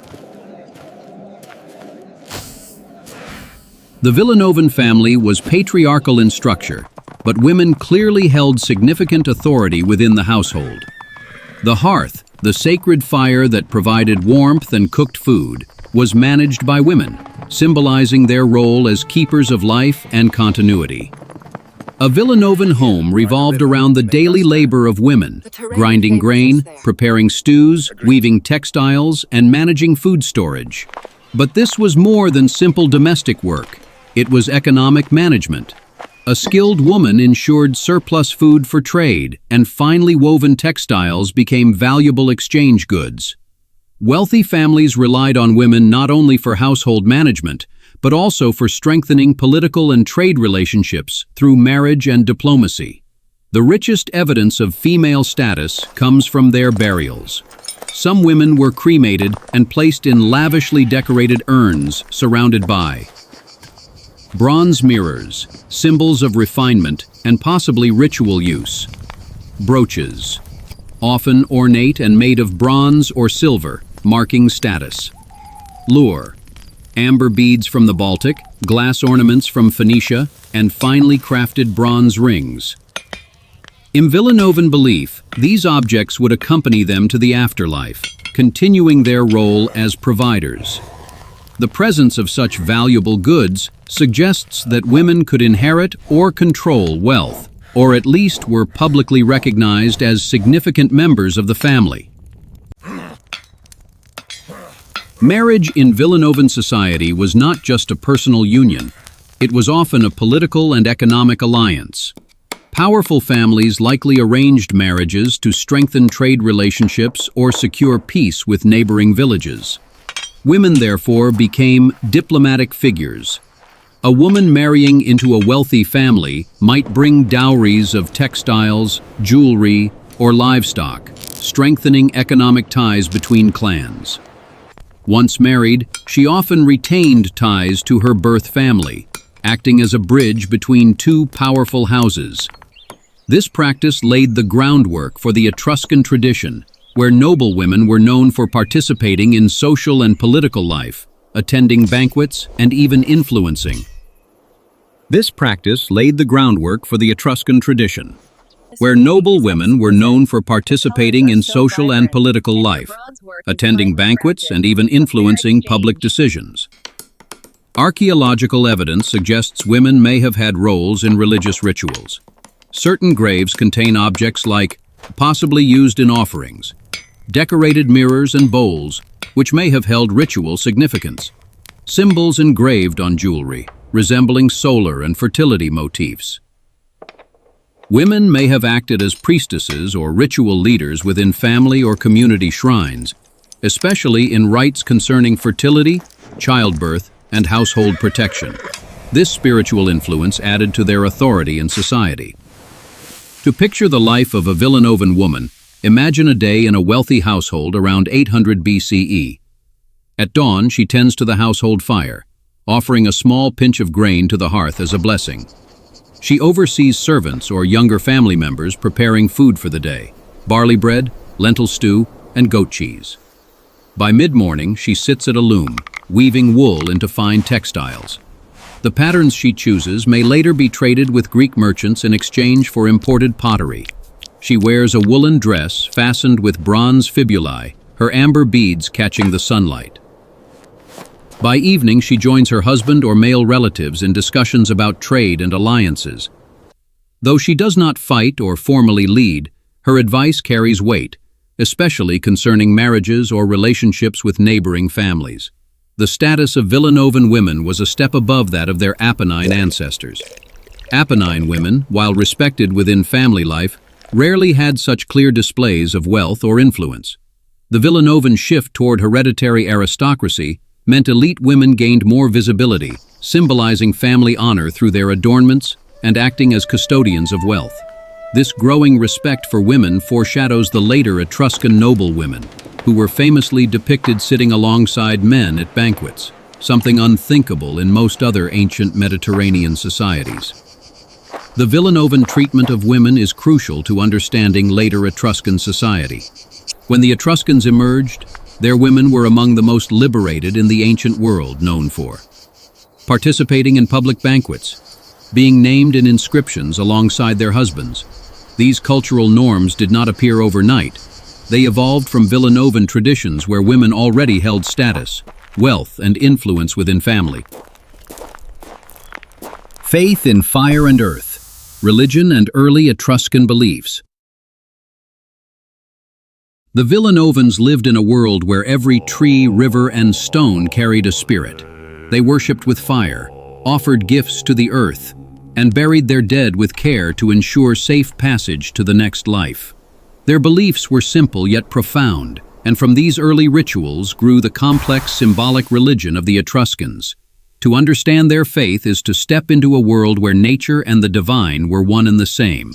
Speaker 1: The Villanovan family was patriarchal in structure, but women clearly held significant authority within the household. The hearth, the sacred fire that provided warmth and cooked food, was managed by women, symbolizing their role as keepers of life and continuity. A Villanovan home revolved around the daily labor of women, grinding grain, preparing stews, weaving textiles, and managing food storage. But this was more than simple domestic work. It was economic management. A skilled woman ensured surplus food for trade, and finely woven textiles became valuable exchange goods. Wealthy families relied on women not only for household management, but also for strengthening political and trade relationships through marriage and diplomacy. The richest evidence of female status comes from their burials. Some women were cremated and placed in lavishly decorated urns surrounded by bronze mirrors, symbols of refinement and possibly ritual use. Brooches, often ornate and made of bronze or silver, marking status. Lure, amber beads from the Baltic, glass ornaments from Phoenicia, and finely crafted bronze rings. In Villanovan belief, these objects would accompany them to the afterlife, continuing their role as providers. The presence of such valuable goods suggests that women could inherit or control wealth, or at least were publicly recognized as significant members of the family. Marriage in Villanovan society was not just a personal union, it was often a political and economic alliance. Powerful families likely arranged marriages to strengthen trade relationships or secure peace with neighboring villages. Women, therefore, became diplomatic figures. A woman marrying into a wealthy family might bring dowries of textiles, jewelry, or livestock, strengthening economic ties between clans. Once married, she often retained ties to her birth family, acting as a bridge between two powerful houses. This practice laid the groundwork for the Etruscan tradition, where noble women were known for participating in social and political life, attending banquets, and even influencing. This practice laid the groundwork for the Etruscan tradition, where noble women were known for participating in social and political life, attending banquets, and even influencing public decisions. Archaeological evidence suggests women may have had roles in religious rituals. Certain graves contain objects like, possibly used in offerings, decorated mirrors and bowls, which may have held ritual significance, symbols engraved on jewelry, resembling solar and fertility motifs. Women may have acted as priestesses or ritual leaders within family or community shrines, especially in rites concerning fertility, childbirth, and household protection. This spiritual influence added to their authority in society. To picture the life of a Villanovan woman, imagine a day in a wealthy household around 800 BCE. At dawn, she tends to the household fire, offering a small pinch of grain to the hearth as a blessing. She oversees servants or younger family members preparing food for the day: barley bread, lentil stew, and goat cheese. By mid-morning, she sits at a loom, weaving wool into fine textiles. The patterns she chooses may later be traded with Greek merchants in exchange for imported pottery. She wears a woolen dress fastened with bronze fibulae, her amber beads catching the sunlight. By evening, she joins her husband or male relatives in discussions about trade and alliances. Though she does not fight or formally lead, her advice carries weight, especially concerning marriages or relationships with neighboring families. The status of Villanovan women was a step above that of their Apennine ancestors. Apennine women, while respected within family life, rarely had such clear displays of wealth or influence. The Villanovan shift toward hereditary aristocracy meant elite women gained more visibility, symbolizing family honor through their adornments and acting as custodians of wealth. This growing respect for women foreshadows the later Etruscan noble women, who were famously depicted sitting alongside men at banquets, something unthinkable in most other ancient Mediterranean societies. The Villanovan treatment of women is crucial to understanding later Etruscan society. When the Etruscans emerged, their women were among the most liberated in the ancient world known for. Participating in public banquets, being named in inscriptions alongside their husbands, these cultural norms did not appear overnight. They evolved from Villanovan traditions where women already held status, wealth, and influence within family. Faith in fire and earth, religion and early Etruscan beliefs. The Villanovans lived in a world where every tree, river, and stone carried a spirit. They worshipped with fire, offered gifts to the earth, and buried their dead with care to ensure safe passage to the next life. Their beliefs were simple yet profound, and from these early rituals grew the complex symbolic religion of the Etruscans. To understand their faith is to step into a world where nature and the divine were one and the same.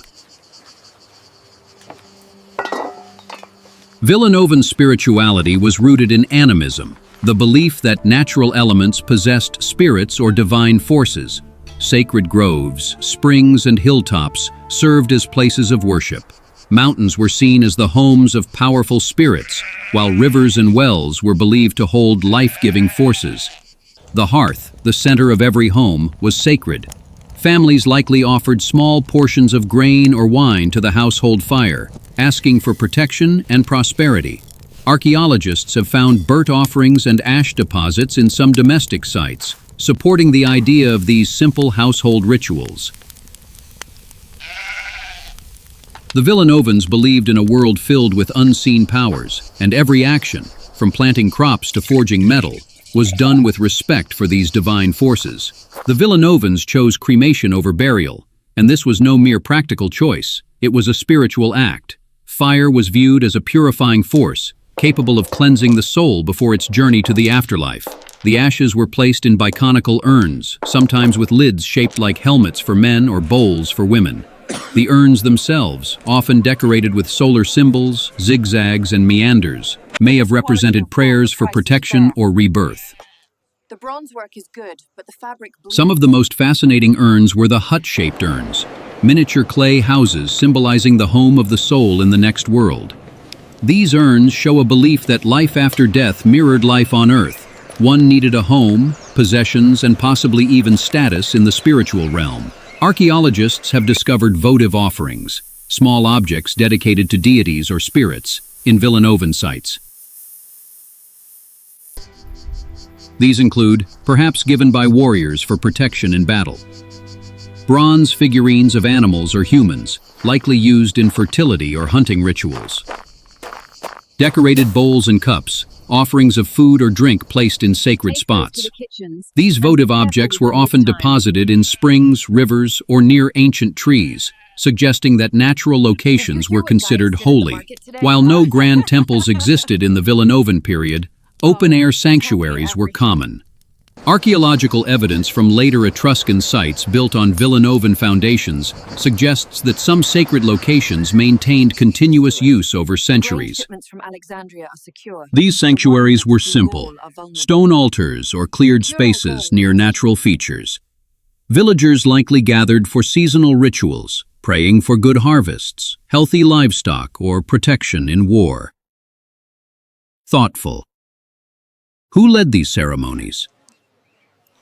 Speaker 1: Villanovan spirituality was rooted in animism, the belief that natural elements possessed spirits or divine forces. Sacred groves, springs, and hilltops served as places of worship. Mountains were seen as the homes of powerful spirits, while rivers and wells were believed to hold life-giving forces. The hearth, the center of every home, was sacred. Families likely offered small portions of grain or wine to the household fire, asking for protection and prosperity. Archaeologists have found burnt offerings and ash deposits in some domestic sites, supporting the idea of these simple household rituals. The Villanovans believed in a world filled with unseen powers, and every action, from planting crops to forging metal, was done with respect for these divine forces. The Villanovans chose cremation over burial, and this was no mere practical choice. It was a spiritual act. Fire was viewed as a purifying force, capable of cleansing the soul before its journey to the afterlife. The ashes were placed in biconical urns, sometimes with lids shaped like helmets for men or bowls for women. The urns themselves, often decorated with solar symbols, zigzags, and meanders, may have represented prayers for protection or rebirth.
Speaker 5: The bronze work is good, but the fabric...
Speaker 1: Some of the most fascinating urns were the hut-shaped urns, miniature clay houses symbolizing the home of the soul in the next world. These urns show a belief that life after death mirrored life on Earth. One needed a home, possessions, and possibly even status in the spiritual realm. Archaeologists have discovered votive offerings, small objects dedicated to deities or spirits, in Villanovan sites. These include, perhaps given by warriors for protection in battle. Bronze figurines of animals or humans, likely used in fertility or hunting rituals. Decorated bowls and cups, offerings of food or drink placed in sacred spots. These votive objects were often deposited in springs, rivers, or near ancient trees, suggesting that natural locations were considered holy. While no grand temples existed in the Villanovan period, open-air sanctuaries were common. Archaeological evidence from later Etruscan sites built on Villanovan foundations suggests that some sacred locations maintained continuous use over centuries. These sanctuaries were simple, stone altars or cleared spaces near natural features. Villagers likely gathered for seasonal rituals, praying for good harvests, healthy livestock, or protection in war. Thoughtful. Who led these ceremonies?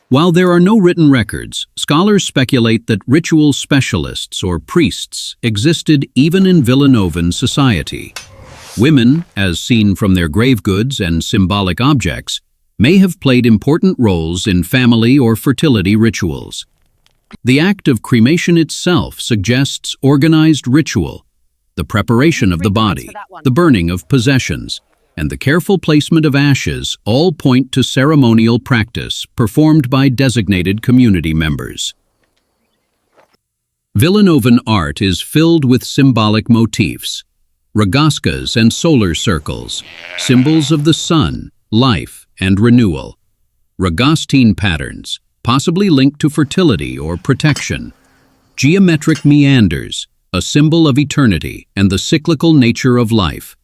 Speaker 1: While there are no written records, scholars speculate that ritual specialists or priests existed even in Villanovan society. Women, as seen from their grave goods and symbolic objects, may have played important roles in family or fertility rituals. The act of cremation itself suggests organized ritual, the preparation of the body, the burning of possessions, and the careful placement of ashes all point to ceremonial practice performed by designated community members. Villanovan art is filled with symbolic motifs, ragaskas and solar circles, symbols of the sun, life, and renewal. Ragastine patterns, possibly linked to fertility or protection. Geometric meanders, a symbol of eternity and the cyclical nature of life.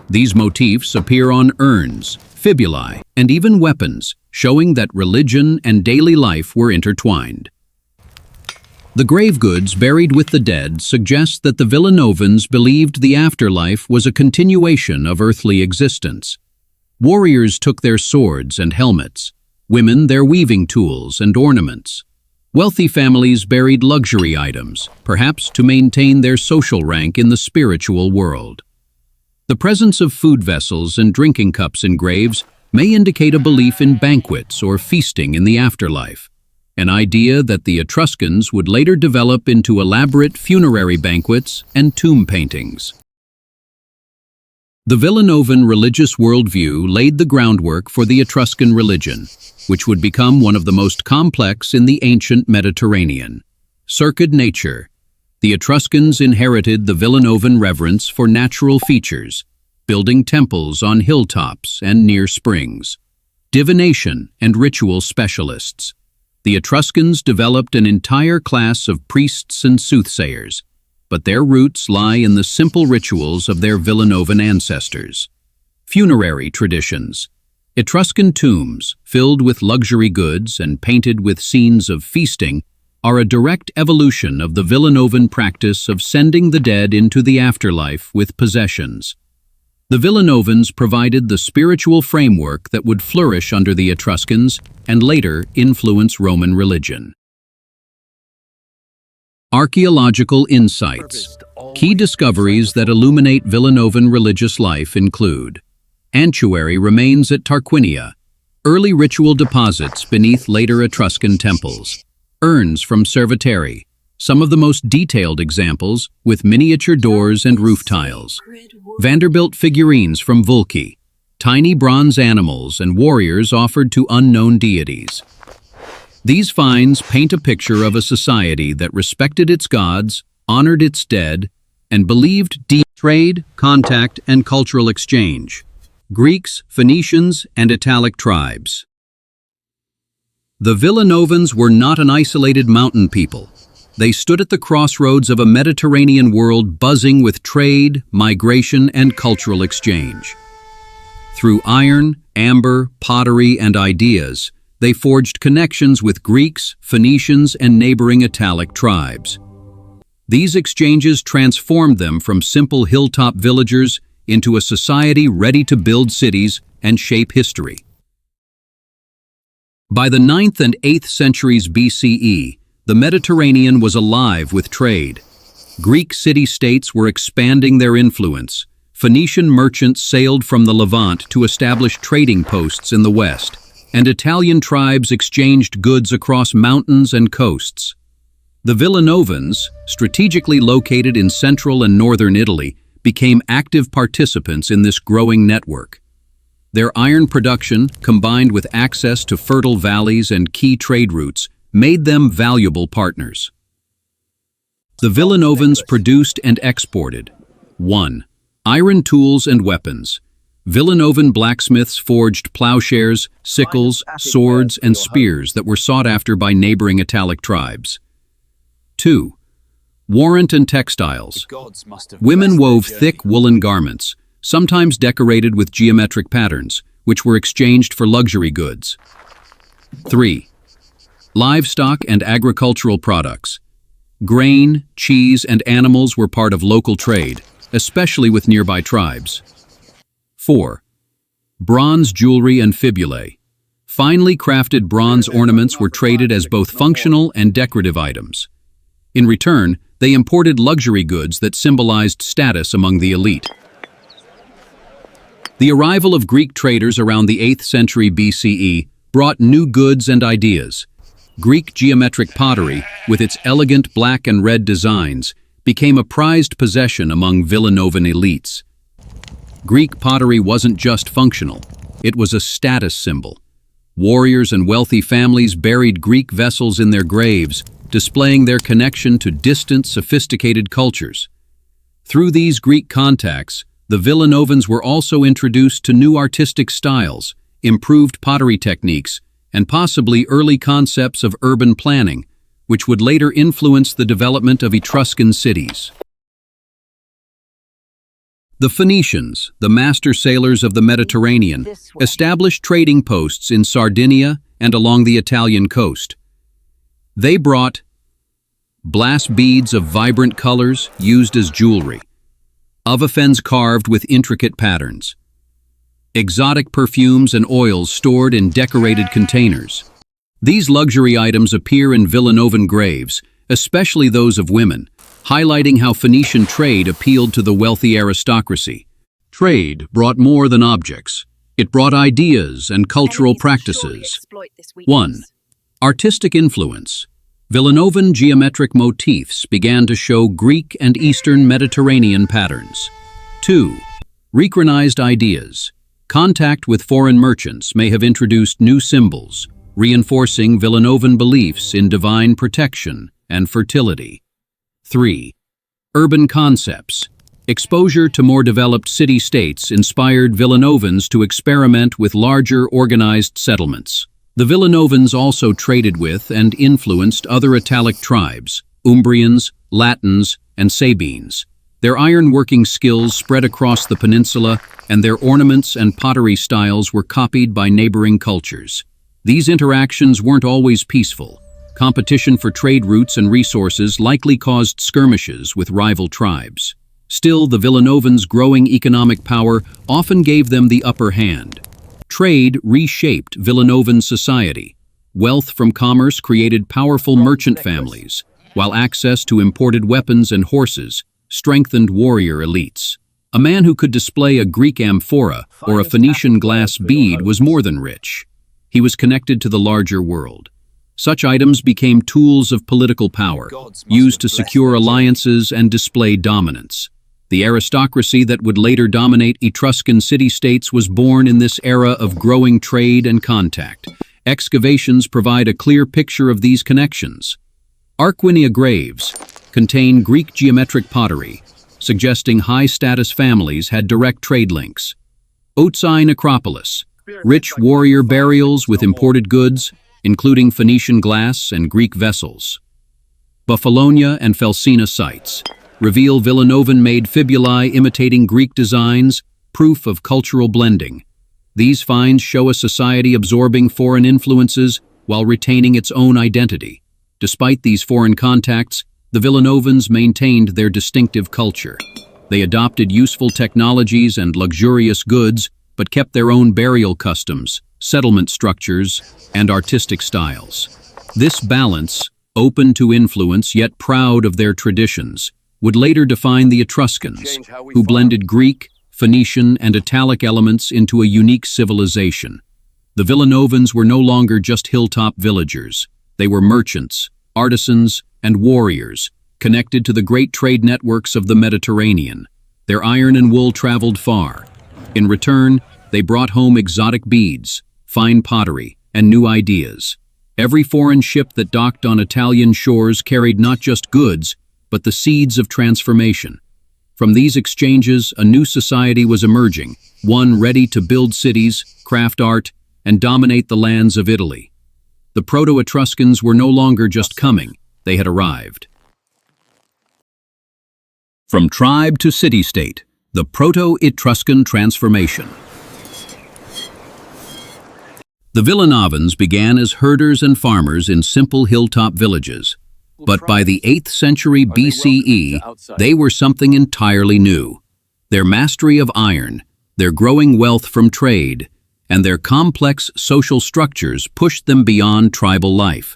Speaker 1: These motifs appear on urns, fibulae, and even weapons, showing that religion and daily life were intertwined. The grave goods buried with the dead suggest that the Villanovans believed the afterlife was a continuation of earthly existence. Warriors took their swords and helmets, women their weaving tools and ornaments. Wealthy families buried luxury items, perhaps to maintain their social rank in the spiritual world. The presence of food vessels and drinking cups in graves may indicate a belief in banquets or feasting in the afterlife, an idea that the Etruscans would later develop into elaborate funerary banquets and tomb paintings. The Villanovan religious worldview laid the groundwork for the Etruscan religion, which would become one of the most complex in the ancient Mediterranean. Circid nature. The Etruscans inherited the Villanovan reverence for natural features, building temples on hilltops and near springs. Divination and ritual specialists. The Etruscans developed an entire class of priests and soothsayers, but their roots lie in the simple rituals of their Villanovan ancestors. Funerary traditions. Etruscan tombs, filled with luxury goods and painted with scenes of feasting, are a direct evolution of the Villanovan practice of sending the dead into the afterlife with possessions. The Villanovans provided the spiritual framework that would flourish under the Etruscans and later influence Roman religion. Archaeological insights. Key discoveries that illuminate Villanovan religious life include antuary remains at Tarquinia, early ritual deposits beneath later Etruscan temples, urns from Cerveteri, some of the most detailed examples with miniature doors and roof tiles. Vanderbilt figurines from Vulci, tiny bronze animals and warriors offered to unknown deities. These finds paint a picture of a society that respected its gods, honored its dead, and believed deep trade, contact, and cultural exchange. Greeks, Phoenicians, and Italic tribes. The Villanovans were not an isolated mountain people. They stood at the crossroads of a Mediterranean world buzzing with trade, migration, and cultural exchange. Through iron, amber, pottery, and ideas, they forged connections with Greeks, Phoenicians, and neighboring Italic tribes. These exchanges transformed them from simple hilltop villagers into a society ready to build cities and shape history. By the 9th and 8th centuries BCE, the Mediterranean was alive with trade. Greek city-states were expanding their influence. Phoenician merchants sailed from the Levant to establish trading posts in the west, and Italian tribes exchanged goods across mountains and coasts. The Villanovans, strategically located in central and northern Italy, became active participants in this growing network. Their iron production, combined with access to fertile valleys and key trade routes, made them valuable partners. The Villanovans produced and exported 1. Iron tools and weapons. Villanovan blacksmiths forged plowshares, sickles, swords, and spears that were sought after by neighboring Italic tribes. 2. Warrant and textiles. Women wove thick woolen garments, sometimes decorated with geometric patterns, which were exchanged for luxury goods. 3. Livestock and agricultural products. Grain, cheese, and animals were part of local trade, especially with nearby tribes. 4. Bronze jewelry and fibulae. Finely crafted bronze ornaments were traded as both functional and decorative items. In return, they imported luxury goods that symbolized status among the elite. The arrival of Greek traders around the 8th century BCE brought new goods and ideas. Greek geometric pottery, with its elegant black and red designs, became a prized possession among Villanovan elites. Greek pottery wasn't just functional, it was a status symbol. Warriors and wealthy families buried Greek vessels in their graves, displaying their connection to distant, sophisticated cultures. Through these Greek contacts, the Villanovans were also introduced to new artistic styles, improved pottery techniques, and possibly early concepts of urban planning, which would later influence the development of Etruscan cities. The Phoenicians, the master sailors of the Mediterranean, established trading posts in Sardinia and along the Italian coast. They brought glass beads of vibrant colors used as jewelry, ovafens carved with intricate patterns, exotic perfumes and oils stored in decorated containers. These luxury items appear in Villanovan graves, especially those of women, highlighting how Phoenician trade appealed to the wealthy aristocracy. Trade brought more than objects. It brought ideas and cultural practices. 1. Artistic influence. Villanovan geometric motifs began to show Greek and Eastern Mediterranean patterns. 2. Reconstructed ideas. Contact with foreign merchants may have introduced new symbols, reinforcing Villanovan beliefs in divine protection and fertility. 3. Urban concepts. Exposure to more developed city-states inspired Villanovans to experiment with larger organized settlements. The Villanovans also traded with and influenced other Italic tribes, Umbrians, Latins, and Sabines. Their iron-working skills spread across the peninsula, and their ornaments and pottery styles were copied by neighboring cultures. These interactions weren't always peaceful. Competition for trade routes and resources likely caused skirmishes with rival tribes. Still, the Villanovans' growing economic power often gave them the upper hand. Trade reshaped Villanovan society. Wealth from commerce created powerful merchant families, while access to imported weapons and horses strengthened warrior elites. A man who could display a Greek amphora or a Phoenician glass bead was more than rich. He was connected to the larger world. Such items became tools of political power, used to secure alliances and display dominance. The aristocracy that would later dominate Etruscan city-states was born in this era of growing trade and contact. Excavations provide a clear picture of these connections. Arquinia graves contain Greek geometric pottery, suggesting high-status families had direct trade links. Otsai necropolis, rich warrior burials with imported goods, including Phoenician glass and Greek vessels. Buffalonia and Felsina sites reveal Villanovan-made fibulae imitating Greek designs, proof of cultural blending. These finds show a society absorbing foreign influences while retaining its own identity. Despite these foreign contacts, the Villanovans maintained their distinctive culture. They adopted useful technologies and luxurious goods, but kept their own burial customs, settlement structures, and artistic styles. This balance, open to influence yet proud of their traditions, would later define the Etruscans, who blended Greek, Phoenician, and Italic elements into a unique civilization. The Villanovans were no longer just hilltop villagers. They were merchants, artisans, and warriors, connected to the great trade networks of the Mediterranean. Their iron and wool traveled far. In return, they brought home exotic beads, fine pottery, and new ideas. Every foreign ship that docked on Italian shores carried not just goods, but the seeds of transformation. From these exchanges, a new society was emerging, one ready to build cities, craft art, and dominate the lands of Italy. The Proto-Etruscans were no longer just coming, they had arrived. From tribe to city-state, the Proto-Etruscan transformation. The Villanovans began as herders and farmers in simple hilltop villages. But by the 8th century BCE, they were something entirely new. Their mastery of iron, their growing wealth from trade, and their complex social structures pushed them beyond tribal life.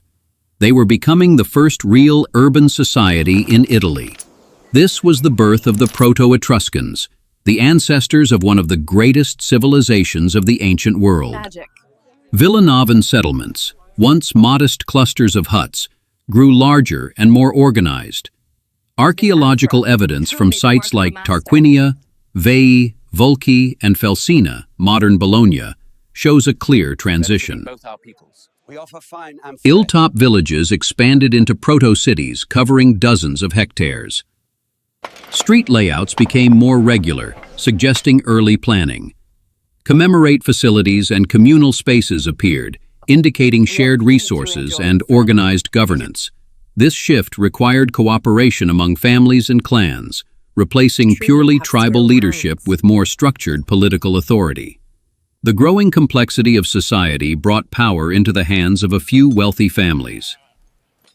Speaker 1: They were becoming the first real urban society in Italy. This was the birth of the Proto-Etruscans, the ancestors of one of the greatest civilizations of the ancient world.
Speaker 5: Magic.
Speaker 1: Villanovan settlements, once modest clusters of huts, grew larger and more organized. Archaeological evidence from sites like Tarquinia, Veii, Vulci, and Felsina, modern Bologna, shows a clear transition. Hilltop villages expanded into proto-cities covering dozens of hectares. Street layouts became more regular, suggesting early planning. Commemorate facilities and communal spaces appeared, indicating shared resources and organized governance. This shift required cooperation among families and clans, replacing purely tribal leadership with more structured political authority. The growing complexity of society brought power into the hands of a few wealthy families.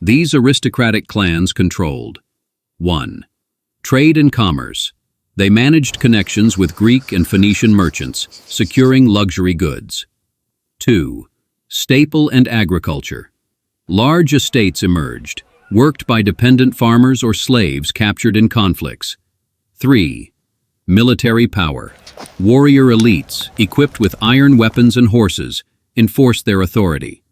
Speaker 1: These aristocratic clans controlled 1. Trade and commerce. They managed connections with Greek and Phoenician merchants, securing luxury goods. 2. Staple and agriculture. Large estates emerged, worked by dependent farmers or slaves captured in conflicts. 3. Military power. Warrior elites, equipped with iron weapons and horses, enforced their authority.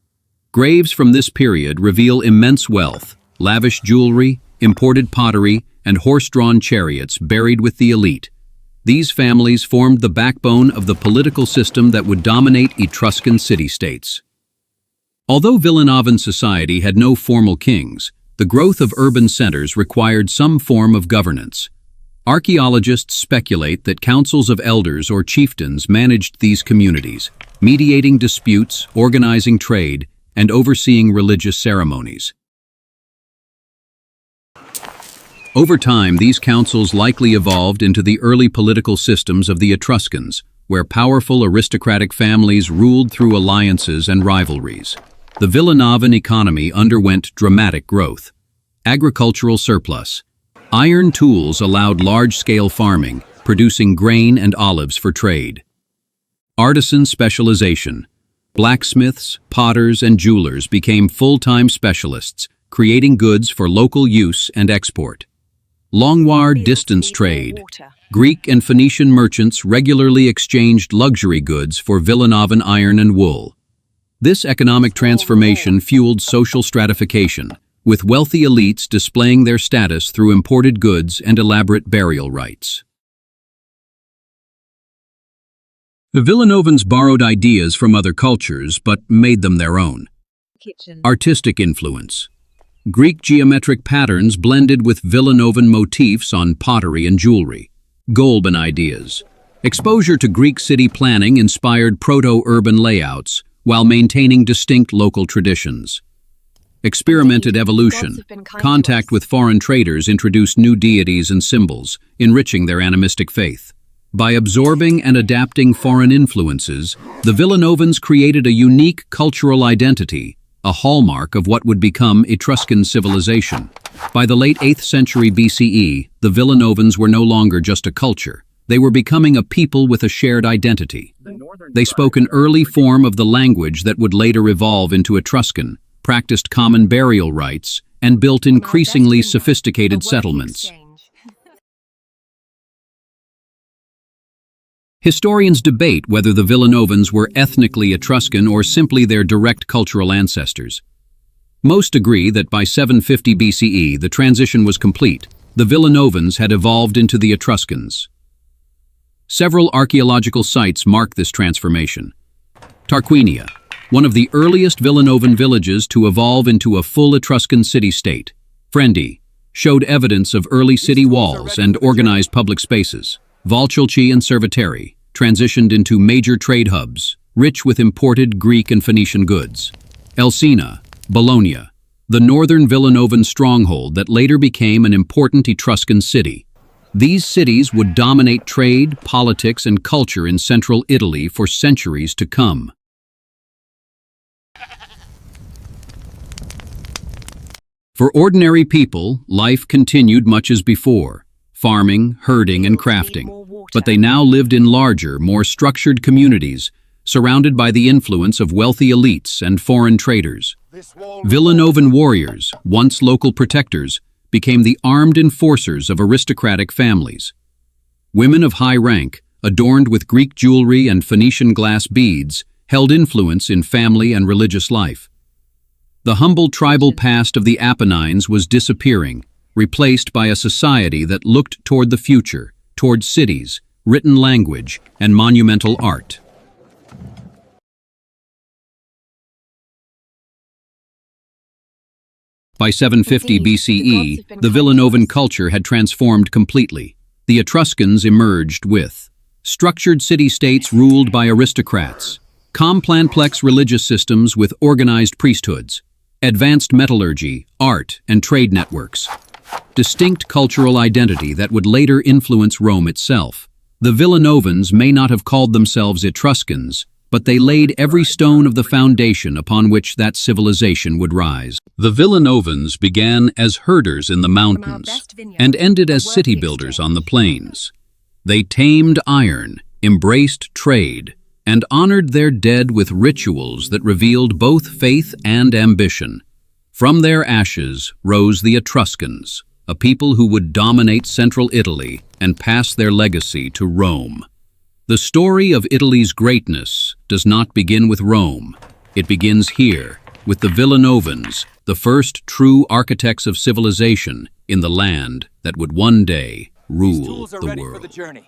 Speaker 1: Graves from this period reveal immense wealth, lavish jewelry, imported pottery, and horse-drawn chariots buried with the elite. These families formed the backbone of the political system that would dominate Etruscan city-states. Although Villanovan society had no formal kings, the growth of urban centers required some form of governance. Archaeologists speculate that councils of elders or chieftains managed these communities, mediating disputes, organizing trade, and overseeing religious ceremonies. Over time, these councils likely evolved into the early political systems of the Etruscans, where powerful aristocratic families ruled through alliances and rivalries. The Villanovan economy underwent dramatic growth. Agricultural surplus. Iron tools allowed large-scale farming, producing grain and olives for trade. Artisan specialization. Blacksmiths, potters, and jewelers became full-time specialists, creating goods for local use and export. Longuard distance trade. Greek and Phoenician merchants regularly exchanged luxury goods for Villanovan iron and wool. This economic transformation fueled social stratification, with wealthy elites displaying their status through imported goods and elaborate burial rites. The Villanovans borrowed ideas from other cultures, but made them their own. Artistic influence. Greek geometric patterns blended with Villanovan motifs on pottery and jewelry. Golden ideas. Exposure to Greek city planning inspired proto-urban layouts, while maintaining distinct local traditions. Experimented evolution. Contact with foreign traders introduced new deities and symbols, enriching their animistic faith. By absorbing and adapting foreign influences, the Villanovans created a unique cultural identity, a hallmark of what would become Etruscan civilization. By the late 8th century BCE, the Villanovans were no longer just a culture. They were becoming a people with a shared identity. They spoke an early form of the language that would later evolve into Etruscan, practiced common burial rites, and built increasingly sophisticated settlements. Historians debate whether the Villanovans were ethnically Etruscan or simply their direct cultural ancestors. Most agree that by 750 BCE, the transition was complete. The Villanovans had evolved into the Etruscans. Several archaeological sites mark this transformation. Tarquinia, one of the earliest Villanovan villages to evolve into a full Etruscan city-state. Frendi showed evidence of early city walls and organized public spaces. Valchilci and Cerveteri transitioned into major trade hubs, rich with imported Greek and Phoenician goods. Elsina, Bologna, the northern Villanovan stronghold that later became an important Etruscan city. These cities would dominate trade, politics, and culture in central Italy for centuries to come. For ordinary people, life continued much as before, farming, herding, and crafting, but they now lived in larger, more structured communities, surrounded by the influence of wealthy elites and foreign traders. Villanovan warriors, once local protectors, became the armed enforcers of aristocratic families. Women of high rank, adorned with Greek jewelry and Phoenician glass beads, held influence in family and religious life. The humble tribal past of the Apennines was disappearing, replaced by a society that looked toward the future, toward cities, written language, and monumental art. By 750 BCE, the Villanovan culture had transformed completely. The Etruscans emerged with structured city-states ruled by aristocrats, complex religious systems with organized priesthoods, advanced metallurgy, art, and trade networks, distinct cultural identity that would later influence Rome itself. The Villanovans may not have called themselves Etruscans, but they laid every stone of the foundation upon which that civilization would rise. The Villanovans began as herders in the mountains and ended as city builders on the plains. They tamed iron, embraced trade, and honored their dead with rituals that revealed both faith and ambition. From their ashes rose the Etruscans, a people who would dominate central Italy and pass their legacy to Rome. The story of Italy's greatness does not begin with Rome. It begins here, with the Villanovans, the first true architects of civilization in the land that would one day rule the world.